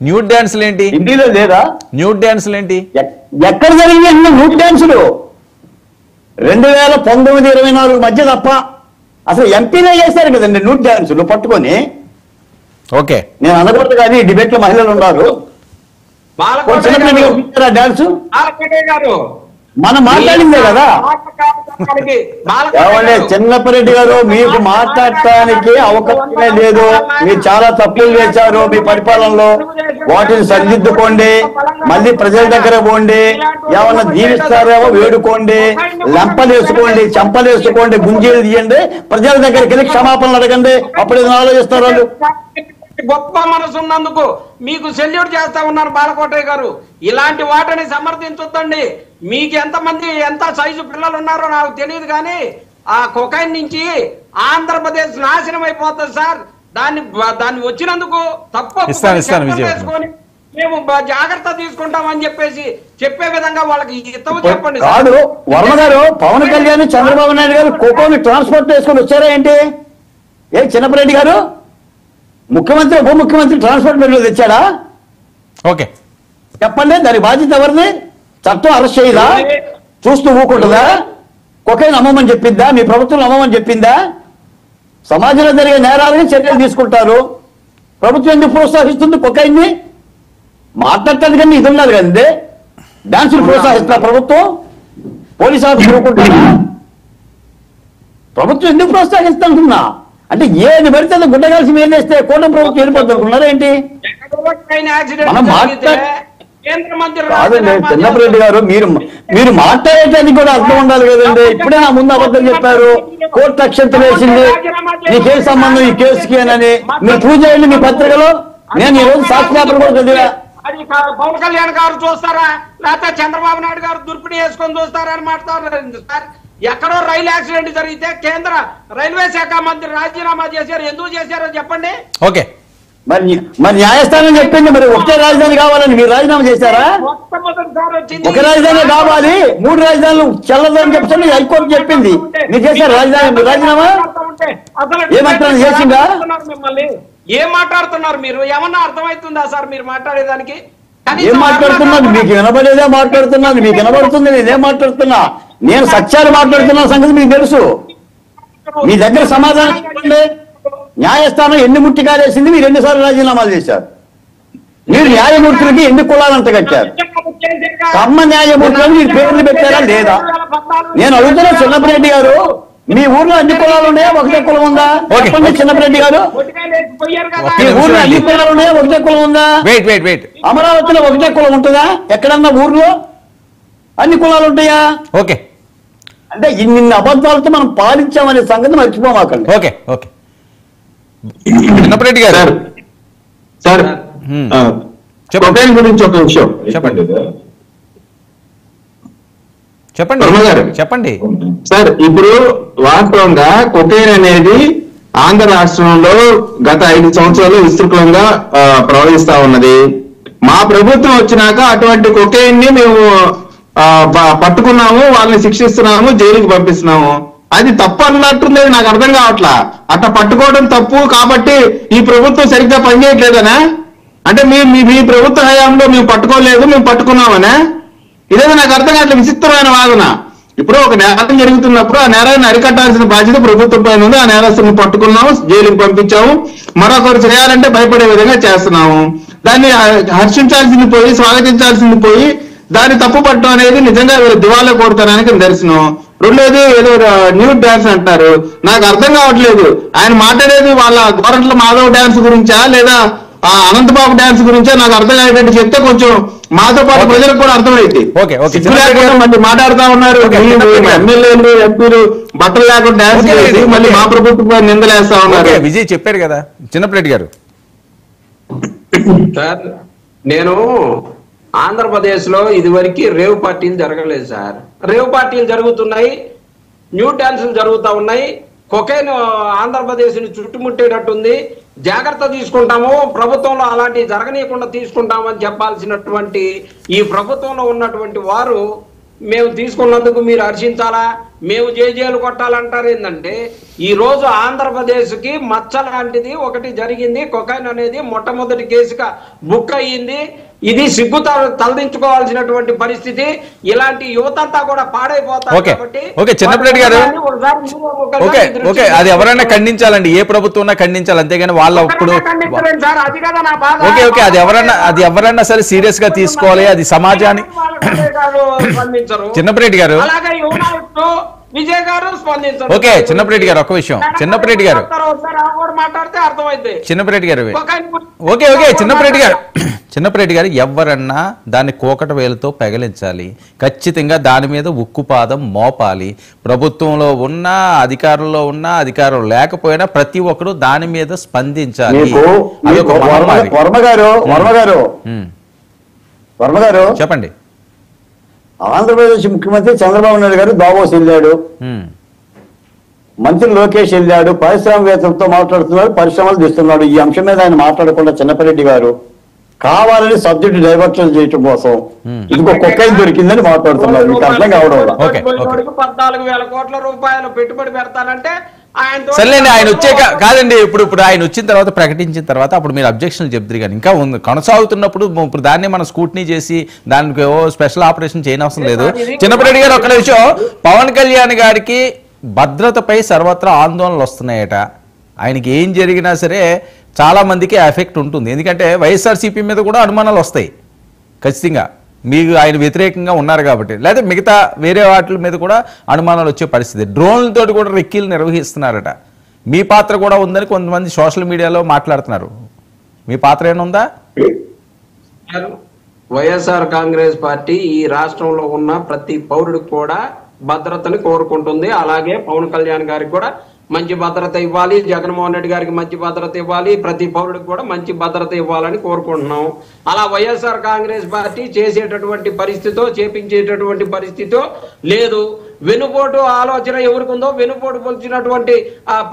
న్యూడ్ డాన్సులు ఏంటి? ఢిల్లీలో లేదా? న్యూడ్ డాన్సులు ఏంటి? ఎక్కడ జరిగింది న్యూడ్ డాన్సులు? 2019-24 మధ్య తప్ప. అసలు ఎంపీలే చేశారు కదండి న్యూడ్ డాన్సులు పట్టుకొని. ఓకే, నేను అనకూడదు కానీ డిబేట్ లో మహిళలు ఉన్నారు. డాన్స్ మనం మాట్లాడిందే కదా. చిన్నప్పరెడ్డి గారు మీకు మాట్లాడటానికి అవకాశమే లేదు. మీరు చాలా తప్పులు చేశారు మీ పరిపాలనలో. వాటిని సరిదిద్దుకోండి, మళ్ళీ ప్రజల దగ్గర పోండి, ఏమన్నా దీవిస్తారేమో వేడుకోండి, లెంపలేసుకోండి, చెంపలేసుకోండి, గుంజీలు తీయండి, ప్రజల దగ్గరికి వెళ్ళి క్షమాపణలు అడగండి. అప్పుడు ఏదైనా ఆలోచిస్తారు వాళ్ళు. గొప్ప మనసు ఉన్నందుకు మీకు సెల్యూట్ చేస్తా ఉన్నారు బాలకోటయ్య గారు. ఇలాంటి వాటిని సమర్థించొద్దండి. మీకు ఎంత సైజు పిల్లలు ఉన్నారో నాకు తెలియదు కానీ ఆ కొకైన్ నుంచి ఆంధ్రప్రదేశ్ నాశనం అయిపోతుంది సార్. దాన్ని వచ్చినందుకు తప్పు చేసుకొని మేము జాగ్రత్త తీసుకుంటామని చెప్పే విధంగా వాళ్ళకి హితవు చెప్పండి. కాదు వర్మ గారు, పవన్ కళ్యాణ్ చంద్రబాబు నాయుడు గారు కోకోని ట్రాన్స్పోర్ట్ చేసుకొని వచ్చారా ఏంటి? చిన్నప్పరెడ్డి గారు ముఖ్యమంత్రి ఉప ముఖ్యమంత్రి ట్రాన్స్పోర్ట్ బిల్లు తెచ్చాడా? ఓకే చెప్పండి, దాని బాధ్యత ఎవరిది? చట్టం అరెస్ట్ చేయదా? చూస్తూ ఊకుంటుందా? కొకైన్ అమ్మమని చెప్పిందా? మీ ప్రభుత్వం అమ్మమని చెప్పిందా? సమాజంలో జరిగే నేరాలని చర్యలు తీసుకుంటారు. ప్రభుత్వం ఎందుకు ప్రోత్సహిస్తుంది కొకైన్ని? మాట్లాడతాడు కానీ ఇది ఉండాలి కదండి. డాన్సులు ప్రోత్సహిస్తున్నా ప్రభుత్వం? పోలీసు ఆఫీసర్ ఊరుకుంటారా? ప్రభుత్వం ఎందుకు ప్రోత్సహిస్తుంటున్నా అంటే ఏది పడితే అది గుడ్డ కలిసి మీరు వేస్తే కూటమి ప్రభుత్వం వెళ్ళిపోతుంది అనుకున్నారా ఏంటి? మనం కేంద్ర మంత్రి కాదండి చిన్నప్పరెడ్డి గారు, మీరు మాట్లాడేటానికి కూడా అర్థం ఉండాలి కదండి. ఇప్పుడే నా ముందు అబద్ధం చెప్పారు, కోర్టు అక్షంతలు వేసింది, నీకేం సంబంధం ఈ కేసుకి అని మీరు ప్రూవ్ చేయండి మీ పత్రికలో. నేను ఈ రోజు సాక్షి పేపర్ కూడా చదివా. అది పవన్ కళ్యాణ్ గారు చూస్తారా, లేకపోతే చంద్రబాబు నాయుడు గారు దుర్పిడి వేసుకొని చూస్తారా అని మాట్లాడారు సార్. ఎక్కడో రైలు యాక్సిడెంట్ జరిగితే కేంద్ర రైల్వే శాఖ మంత్రి రాజీనామా చేశారు, ఎందుకు చేశారో చెప్పండి. ఓకే, మరి న్యాయస్థానం చెప్పింది మరి ఒకటే రాజధాని కావాలని మీరు రాజీనామా చేశారా? ఒక రాజధాని కావాలి, 3 రాజధానులు చెల్లదని చెప్పి హైకోర్టు చెప్పింది. మీరు చేశారు రాజీనామా? ఏమంటారు చేసిందా? మిమ్మల్ని ఏం మాట్లాడుతున్నారు మీరు? ఏమన్నా అర్థమవుతుందా సార్ మీరు మాట్లాడేదానికి? ఏం మాట్లాడుతున్నాను? మీకు వినబడేదే మాట్లాడుతున్నాను, మీకు వినబడుతుంది నేనేం మాట్లాడుతున్నా. నేను సత్యాలు మాట్లాడుతున్న సంగతి మీకు తెలుసు. మీ దగ్గర సమాధానం చెప్పండి. న్యాయస్థానం ఎన్ని ముట్టికాలేసింది, మీరు ఎన్నిసార్లు రాజీనామాలు చేశారు? మీరు న్యాయమూర్తులకి ఎన్ని కులాలంత కట్టారు? కమ్మ న్యాయమూర్తులను మీరు పేర్లు పెట్టారా లేదా? నేను అడుగుతున్నా చిన్నప్పరెడ్డి గారు, మీ ఊర్లో అన్ని కులాలు ఉన్నాయా, ఒకటే కులం ఉందా? చెప్పండి చిన్నప్పరెడ్డి గారు, మీ ఊర్లో అన్ని కులాలు ఉన్నాయా, ఒకటే కులం ఉందా? అమరావతిలో ఒకటే కులం ఉంటుందా? ఎక్కడన్నా ఊర్లో అన్ని కులాలు ఉంటాయా? ఓకే, అంటే ఇన్ని అబద్ధాలతో మనం పాలించామనే సంగతి మర్చిపోమాకండి. ఓకే ఓకే చిన్నప్పరెడ్డి గారు సార్ చెప్పండి గురించి ఒక విషయం చెప్పండి చెప్పండి. సార్ ఇప్పుడు వాస్తవంగా కొకైన్ అనేది ఆంధ్ర రాష్ట్రంలో గత 5 సంవత్సరాలు విస్తృతంగా ప్రవహిస్తా ఉన్నది. మా ప్రభుత్వం వచ్చినాక అటువంటి కొకైన్ ని మేము పట్టుకున్నాము, వాళ్ళని శిక్షిస్తున్నాము, జైలుకి పంపిస్తున్నాము. అది తప్పు అన్నట్టుంది, నాకు అర్థం కావట్లా. అట్లా పట్టుకోవడం తప్పు కాబట్టి ఈ ప్రభుత్వం సరిగ్గా పనిచేయట్లేదనా? అంటే మీ ప్రభుత్వ హయాంలో మేము పట్టుకోలేదు, మేము పట్టుకున్నామనే? ఇదేదో నాకు అర్థం కావట్లేదు, విచిత్రమైన వాదన. ఇప్పుడు ఒక నేరం జరుగుతున్నప్పుడు ఆ నేరాన్ని అరికట్టాల్సిన బాధ్యత ప్రభుత్వం పైన ఉంది. ఆ నేరస్తులను పట్టుకున్నాము, జైలుకి పంపించాము, మరొకరు చేయాలంటే భయపడే విధంగా చేస్తున్నాము. దాన్ని హర్షించాల్సింది పోయి, స్వాగతించాల్సింది పోయి దాన్ని తప్పు పట్టడం అనేది నిజంగా దివాలా కొడతానికి నిదర్శనం. రెండోది ఏదో న్యూ డాన్స్ అంటారు, నాకు అర్థం కావట్లేదు. ఆయన మాట్లాడేది వాళ్ళ గోరంట్ల మాధవ్ డాన్స్ గురించా లేదా అనంతబాబు డాన్స్ గురించా నాకు అర్థం అయ్యేటట్టు చెప్తే కొంచెం మాతో పాటు ప్రజలకు కూడా అర్థమైంది. మళ్ళీ మాట్లాడుతా ఉన్నారు ఎమ్మెల్యేలు ఎంపీలు బట్టలు లేకుండా డాన్స్ చేసి మళ్ళీ మా ప్రభుత్వం నిందలేస్తా ఉన్నారు. విజయ్ చెప్పారు కదా చిన్నప్పరెడ్డి గారు. సార్ నేను ఆంధ్రప్రదేశ్ లో ఇదివరకు రేవ్ పార్టీలు జరగలేదు సార్. రేవ్ పార్టీలు జరుగుతున్నాయి, న్యూ డాన్సులు జరుగుతూ ఉన్నాయి, కొకైన్ ఆంధ్రప్రదేశ్ ని చుట్టుముట్టేటట్టుంది, జాగ్రత్త తీసుకుంటాము, ప్రభుత్వంలో అలాంటివి జరగనీయకుండా తీసుకుంటామని చెప్పాల్సినటువంటి ఈ ప్రభుత్వంలో ఉన్నటువంటి వారు మేము తీసుకున్నందుకు మీరు హర్షించాలా, మేము జేజేలు కొట్టాలంటారు. ఏంటంటే ఈ రోజు ఆంధ్రప్రదేశ్ కి మచ్చ లాంటిది ఒకటి జరిగింది. కొకైన్ అనేది మొట్టమొదటి కేసుగా బుక్ అయ్యింది. ఇది సిగ్గు తలదించుకోవాల్సినటువంటి పరిస్థితి. ఇలాంటి యువతంతా కూడా పాడైపోతారు. ఓకే చిన్నప్పరెడ్డి గారు, ఓకే అది ఎవరైనా ఖండించాలండి, ఏ ప్రభుత్వం ఖండించాలి, అంతేగాని వాళ్ళ ఇప్పుడు ఓకే ఓకే అది ఎవరన్నా సరే సీరియస్ గా తీసుకోవాలి, అది సమాజాన్ని. చిన్నప్పరెడ్డి గారు విజయ్ గారు స్పందించారు. ఓకే చిన్నప్పరెడ్డి గారు ఒక విషయం, చిన్నప్పరెడ్డి గారు మాట్లాడితే అర్థమైంది. చిన్నప్పరెడ్డి గారు ఓకే ఓకే చిన్నప్పరెడ్డి గారు ఎవరన్నా దాన్ని కోకట వేలుతో పెగలించాలి, ఖచ్చితంగా దాని మీద ఉక్కుపాదం మోపాలి. ప్రభుత్వంలో ఉన్నా, అధికారంలో ఉన్నా, అధికారం లేకపోయినా ప్రతి ఒక్కరు దాని మీద స్పందించాలి. వర్మ గారు చెప్పండి. ఆంధ్రప్రదేశ్ ముఖ్యమంత్రి చంద్రబాబు నాయుడు గారు దావోస్ వెళ్ళాడు, మంత్రి లోకేష్ వెళ్ళాడు, పారిశ్రామికవేత్తలతో మాట్లాడుతున్నాడు, పరిశ్రమలు తీస్తున్నాడు. ఈ అంశం మీద ఆయన మాట్లాడకుండా చిన్నప్పరెడ్డి గారు కావాలని సబ్జెక్టు డైవర్షన్ చేయడం కోసం ఇంకో కొకైన్ దొరికిందని మాట్లాడుతున్నారు. మీకు అర్థం కావడం 14,000 కోట్ల రూపాయలు పెట్టుబడి పెడతానంటే సర్లేండి, ఆయన వచ్చాక కాదండి, ఇప్పుడు ఆయన వచ్చిన తర్వాత ప్రకటించిన తర్వాత అప్పుడు మీరు అబ్జెక్షన్లు చెప్తారు. కానీ ఇంకా కొనసాగుతున్నప్పుడు ఇప్పుడు దాన్ని మనం స్కూట్నీ చేసి దానికి స్పెషల్ ఆపరేషన్ చేయనవసరం లేదు. చిన్నప్పరెడ్డి గారు ఒక్క విషయం, పవన్ కళ్యాణ్ గారికి భద్రతపై సర్వత్రా ఆందోళనలు వస్తున్నాయట. ఆయనకి ఏం జరిగినా సరే చాలా మందికి ఎఫెక్ట్ ఉంటుంది. ఎందుకంటే వైఎస్ఆర్సీపీ మీద కూడా అనుమానాలు వస్తాయి ఖచ్చితంగా, మీకు ఆయన వ్యతిరేకంగా ఉన్నారు కాబట్టి. లేదా మిగతా వేరే వాటి మీద కూడా అనుమానాలు వచ్చే పరిస్థితి. డ్రోన్లతో కూడా రెక్కీలు నిర్వహిస్తున్నారట. మీ పాత్ర కూడా ఉందని కొంతమంది సోషల్ మీడియాలో మాట్లాడుతున్నారు. మీ పాత్ర ఏముందా? వైఎస్ఆర్ కాంగ్రెస్ పార్టీ ఈ రాష్ట్రంలో ఉన్న ప్రతి పౌరుడికి కూడా భద్రతని కోరుకుంటుంది. అలాగే పవన్ కళ్యాణ్ గారికి కూడా మంచి భద్రత ఇవ్వాలి, జగన్మోహన్ రెడ్డి గారికి మంచి భద్రత ఇవ్వాలి, ప్రతి పౌరుడికి కూడా మంచి భద్రత ఇవ్వాలని కోరుకుంటున్నాం. అలా వైఎస్ఆర్ కాంగ్రెస్ పార్టీ చేసేటటువంటి పరిస్థితితో, చేపించేటటువంటి పరిస్థితితో లేదు. వెనుపోటు ఆలోచన ఎవరికి ఉందో, వెనుపోటు పొలిచినటువంటి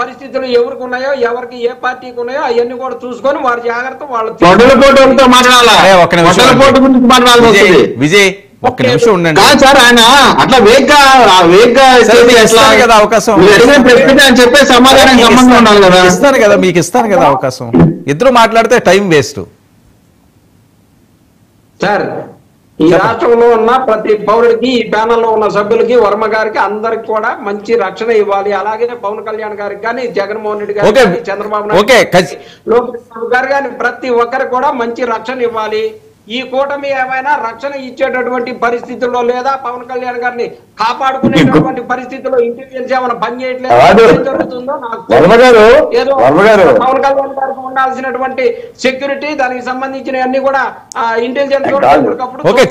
పరిస్థితులు ఎవరికి ఉన్నాయో, ఎవరికి ఏ పార్టీకి ఉన్నాయో అవన్నీ కూడా చూసుకొని వారి జాగ్రత్త వాళ్ళు విజయ్ ఒక్క నిమిషం ఉండండి సార్. ఆయన అట్లా కదా అవకాశం చెప్పే సమాధానం సంబంధం ఉండాలి కదా. ఇస్తాను కదా, మీకు ఇస్తాను కదా అవకాశం. ఇద్దరు మాట్లాడితే టైం వేస్ట్. సార్, ఈ రాష్ట్రంలో ఉన్న ప్రతి పౌరుడికి, ఈ ప్యానెల్లో ఉన్న సభ్యులకి, వర్మ గారికి అందరికి కూడా మంచి రక్షణ ఇవ్వాలి. అలాగే పవన్ కళ్యాణ్ గారికి కానీ, జగన్మోహన్ రెడ్డి గారికి కానీ, చంద్రబాబు నాయుడు లోకేష్ బాబు గారు కానీ ప్రతి ఒక్కరికి కూడా మంచి రక్షణ ఇవ్వాలి. ఈ కూటమి ఏమైనా రక్షణ ఇచ్చేటటువంటి పరిస్థితుల్లో లేదా పవన్ కళ్యాణ్ గారిని కాపాడుకునేటటువంటి పరిస్థితుల్లో ఇంటెలిజెన్స్ ఏమైనా పనిచేయట్లేదు జరుగుతుందో నాకు ఏదో పవన్ కళ్యాణ్ గారికి ఉండాల్సినటువంటి సెక్యూరిటీ, దానికి సంబంధించిన అన్ని కూడా ఇంటెలిజెన్స్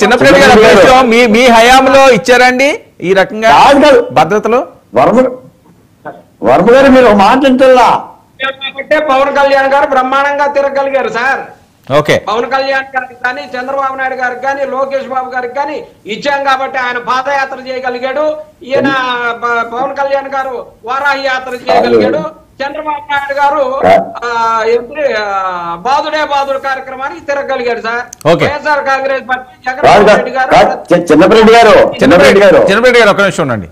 చిన్నపిల్లడి గారు మీ హయాంలో ఇచ్చారండి ఈ రకంగా భద్రతలు? వర్మ గారు మీరు మాట్లాడుతున్నా పవన్ కళ్యాణ్ గారు బ్రహ్మాండంగా తిరగలిగారు సార్. ఓకే, పవన్ కళ్యాణ్ గారికి కానీ, చంద్రబాబు నాయుడు గారికి కానీ, లోకేష్ బాబు గారికి కానీ ఇచ్చాం కాబట్టి ఆయన పాదయాత్ర చేయగలిగాడు. ఈయన పవన్ కళ్యాణ్ గారు వారాహి యాత్ర చేయగలిగాడు. చంద్రబాబు నాయుడు గారు బాదుడు కార్యక్రమానికి తిరగలిగాడు సార్. వైఎస్ఆర్ కాంగ్రెస్ పార్టీ జగన్మోహన్ రెడ్డి గారు చిన్నరెడ్డి గారు ఒక నిమిషం ఉండండి,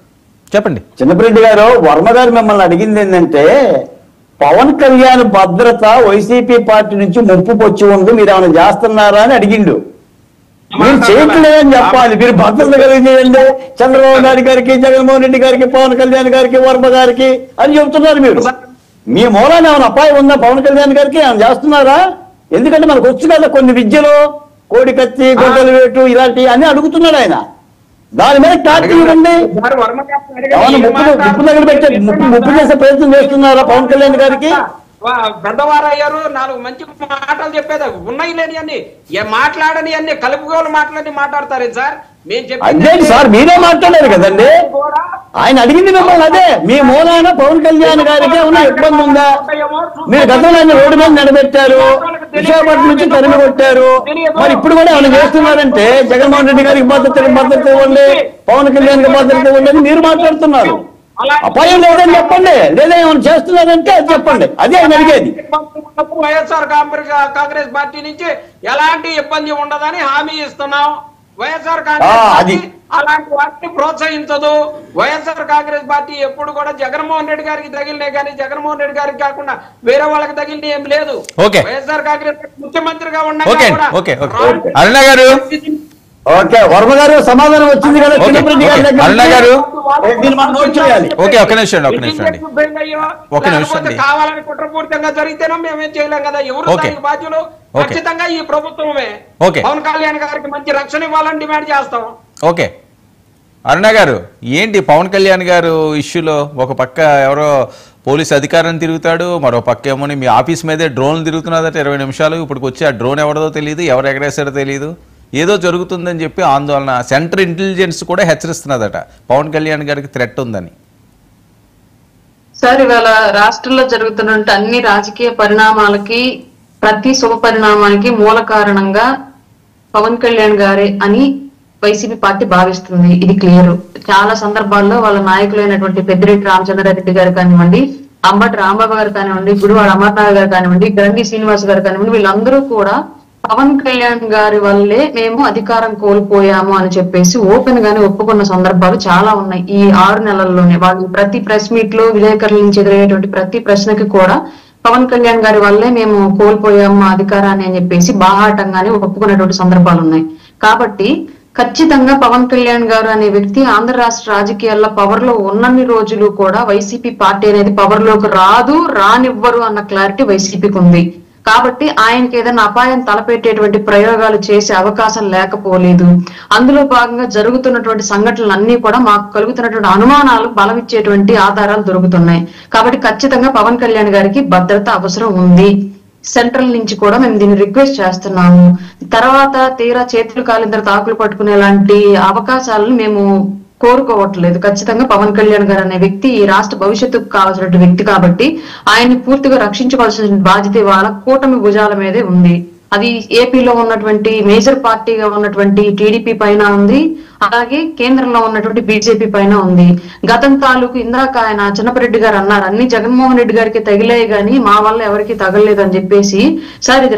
చెప్పండి. చిన్నరెడ్డి గారు, వర్మ గారు మిమ్మల్ని అడిగింది ఏంటంటే పవన్ కళ్యాణ్ భద్రత వైసీపీ పార్టీ నుంచి ముప్పు పొచ్చి ఉంది, మీరు ఏమైనా చేస్తున్నారా అని అడిగిండు. మీరు చేయట్లేదని చెప్పాలి. మీరు భద్రత కలిగించేయండి చంద్రబాబు నాయుడు గారికి, జగన్మోహన్ రెడ్డి గారికి, పవన్ కళ్యాణ్ గారికి, వర్మ గారికి అని చెప్తున్నారు. మీరు మీ మూలాన ఏమైనా అపాయం ఉందా పవన్ కళ్యాణ్ గారికి? ఏమైనా చేస్తున్నారా? ఎందుకంటే మనకు వచ్చు కదా కొన్ని విద్యలు, కోడి కత్తి, గొడ్డలు వేటు ఇలాంటివి అని అడుగుతున్నాడు ఆయన. దాని మీద క్లారిటీ ఇవ్వండి. ముప్పు దగ్గర పెట్టారు, ముప్పు చేసే ప్రయత్నం చేస్తున్నారా పవన్ కళ్యాణ్ గారికి? పెద్దవారు అయ్యారు, 4 మంచి మాటలు చెప్పేది ఉన్నాయి లేని అన్ని మాట్లాడని అన్ని కలుపుకోలు మాటలన్నీ మాట్లాడతారు సార్. అదే సార్, మీరే మాట్లాడారు కదండి. ఆయన అడిగింది మిమ్మల్ని అదే. మీ మూలాన పవన్ కళ్యాణ్ గారికి ఏమన్నా ఇబ్బంది ఉందా? మీరు గతంలో ఆయన రోడ్డు మీద నిలబెట్టారు, విశాఖపట్నం నుంచి తరిమి కొట్టారు. మరి ఇప్పుడు కూడా ఏమైనా చేస్తున్నారంటే జగన్మోహన్ రెడ్డి గారికి భద్రత ఇవ్వండి, పవన్ కళ్యాణ్ కి భద్రత ఇవ్వండి అని మీరు మాట్లాడుతున్నారు. అపాయం లేదని చెప్పండి, లేదా ఏమైనా చేస్తున్నారంటే అది చెప్పండి. అదే ఆయన అడిగేది. వైఎస్ఆర్ కాంగ్రెస్ పార్టీ నుంచి ఎలాంటి ఇబ్బంది ఉండదని హామీ ఇస్తున్నాం. వైఎస్ఆర్ కాంగ్రెస్ పార్టీ అలాంటి వాటిని ప్రోత్సహించదు. వైఎస్ఆర్ కాంగ్రెస్ పార్టీ ఎప్పుడు కూడా జగన్మోహన్ రెడ్డి గారికి తగిలినే కానీ, జగన్మోహన్ రెడ్డి గారికి కాకుండా వేరే వాళ్ళకి తగిలిన ఏం లేదు. వైఎస్ఆర్ కాంగ్రెస్ ముఖ్యమంత్రిగా ఉన్నాయి. అరుణ గారు, ఓకే, వర్మ గారు సమాధానం వచ్చింది కదా చిన్నరెడ్డి గారి దగ్గర. అరుణ గారు, ఓకే, ఒక నిమిషం కావాలని కుట్రపూరితంగా జరిగితేనో మేమేం చేయలేం కదా. ఎవరు దానికి బాధ్యులు? ఖచ్చితంగా ఈ ప్రభుత్వమే. పవన్ కళ్యాణ్ గారికి మంచి రక్షణ ఇవ్వాలని డిమాండ్ చేస్తాం. ఓకే, అరుణ గారు, ఏంటి పవన్ కళ్యాణ్ గారు ఇష్యూలో ఒక పక్క ఎవరో పోలీస్ అధికారిని తిరుగుతాడు, మరో పక్క ఏమో మీ ఆఫీస్ మీదే డ్రోన్ తిరుగుతున్నదట 20 నిమిషాలు. ఇప్పుడు వచ్చి ఆ డ్రోన్ ఎవరిదో తెలియదు, ఎవరు ఎగరేసారో తెలియదు, ఏదో జరుగుతుందని చెప్పి ఆందోళన. సెంట్రల్ ఇంటెలిజెన్స్ కూడా హెచ్చరిస్తున్నదట పవన్ కళ్యాణ్ గారికి థ్రెట్ ఉందని. సార్, ఇవాళ రాష్ట్రంలో జరుగుతున్న అన్ని రాజకీయ పరిణామాలకి, ప్రతి శుభ పరిణామానికి మూల కారణంగా పవన్ కళ్యాణ్ గారే అని వైసీపీ పార్టీ భావిస్తుంది. ఇది క్లియర్. చాలా సందర్భాల్లో వాళ్ళ నాయకులైనటువంటి పెద్దిరెడ్డి రామచంద్రారెడ్డి గారు కానివ్వండి, అంబటి రాంబాబు గారు కానివ్వండి, గుడివాడ అమర్నాథ్ గారు కానివ్వండి, గండి శ్రీనివాస్ గారు కానివ్వండి, వీళ్ళందరూ కూడా పవన్ కళ్యాణ్ గారి వల్లే మేము అధికారం కోల్పోయాము అని చెప్పేసి ఓపెన్ గానే ఒప్పుకున్న సందర్భాలు చాలా ఉన్నాయి. ఈ 6 నెలల్లోనే వాళ్ళు ప్రతి ప్రెస్ మీట్ లో విలేకరుల నుంచి ఎదురయ్యేటువంటి ప్రతి ప్రశ్నకి కూడా పవన్ కళ్యాణ్ గారి వల్లే మేము కోల్పోయాము అధికారాన్ని అని చెప్పేసి బాహాటంగానే ఒప్పుకున్నటువంటి సందర్భాలు ఉన్నాయి. కాబట్టి ఖచ్చితంగా పవన్ కళ్యాణ్ గారు అనే వ్యక్తి ఆంధ్ర రాష్ట్ర రాజకీయాల్లో పవర్ లో ఉన్నన్ని రోజులు కూడా వైసీపీ పార్టీ అనేది పవర్ లోకి రాదు, రానివ్వరు అన్న క్లారిటీ వైసీపీకి ఉంది. కాబట్టి ఆయనకి ఏదైనా అపాయం తలపెట్టేటువంటి ప్రయోగాలు చేసే అవకాశం లేకపోలేదు. అందులో భాగంగా జరుగుతున్నటువంటి సంఘటనలు అన్ని కూడా మాకు కలుగుతున్నటువంటి అనుమానాలు బలమిచ్చేటువంటి ఆధారాలు దొరుకుతున్నాయి. కాబట్టి ఖచ్చితంగా పవన్ కళ్యాణ్ గారికి భద్రత అవసరం ఉంది. సెంట్రల్ నుంచి కూడా మేము దీన్ని రిక్వెస్ట్ చేస్తున్నాము. తర్వాత తీరా చేతులు కాలిన తర్వాత ఆకులు పట్టుకునే లాంటి అవకాశాలను మేము కోరుకోవట్లేదు. ఖచ్చితంగా పవన్ కళ్యాణ్ గారు అనే వ్యక్తి ఈ రాష్ట్ర భవిష్యత్తుకు కావాల్సిన వ్యక్తి కాబట్టి ఆయన్ని పూర్తిగా రక్షించుకోవాల్సిన బాధ్యత వాళ్ళ కూటమి భుజాల మీదే ఉంది. అది ఏపీలో ఉన్నటువంటి మేజర్ పార్టీగా ఉన్నటువంటి టీడీపీ పైన ఉంది, అలాగే కేంద్రంలో ఉన్నటువంటి బీజేపీ పైన ఉంది. గతం తాలూకు ఇందాక ఆయన చిన్నపరెడ్డి గారు అన్నారు, అన్ని జగన్మోహన్ రెడ్డి గారికి తగిలాయి గాని మా వల్ల ఎవరికి తగలలేదు అని చెప్పేసి. సార్ ఇది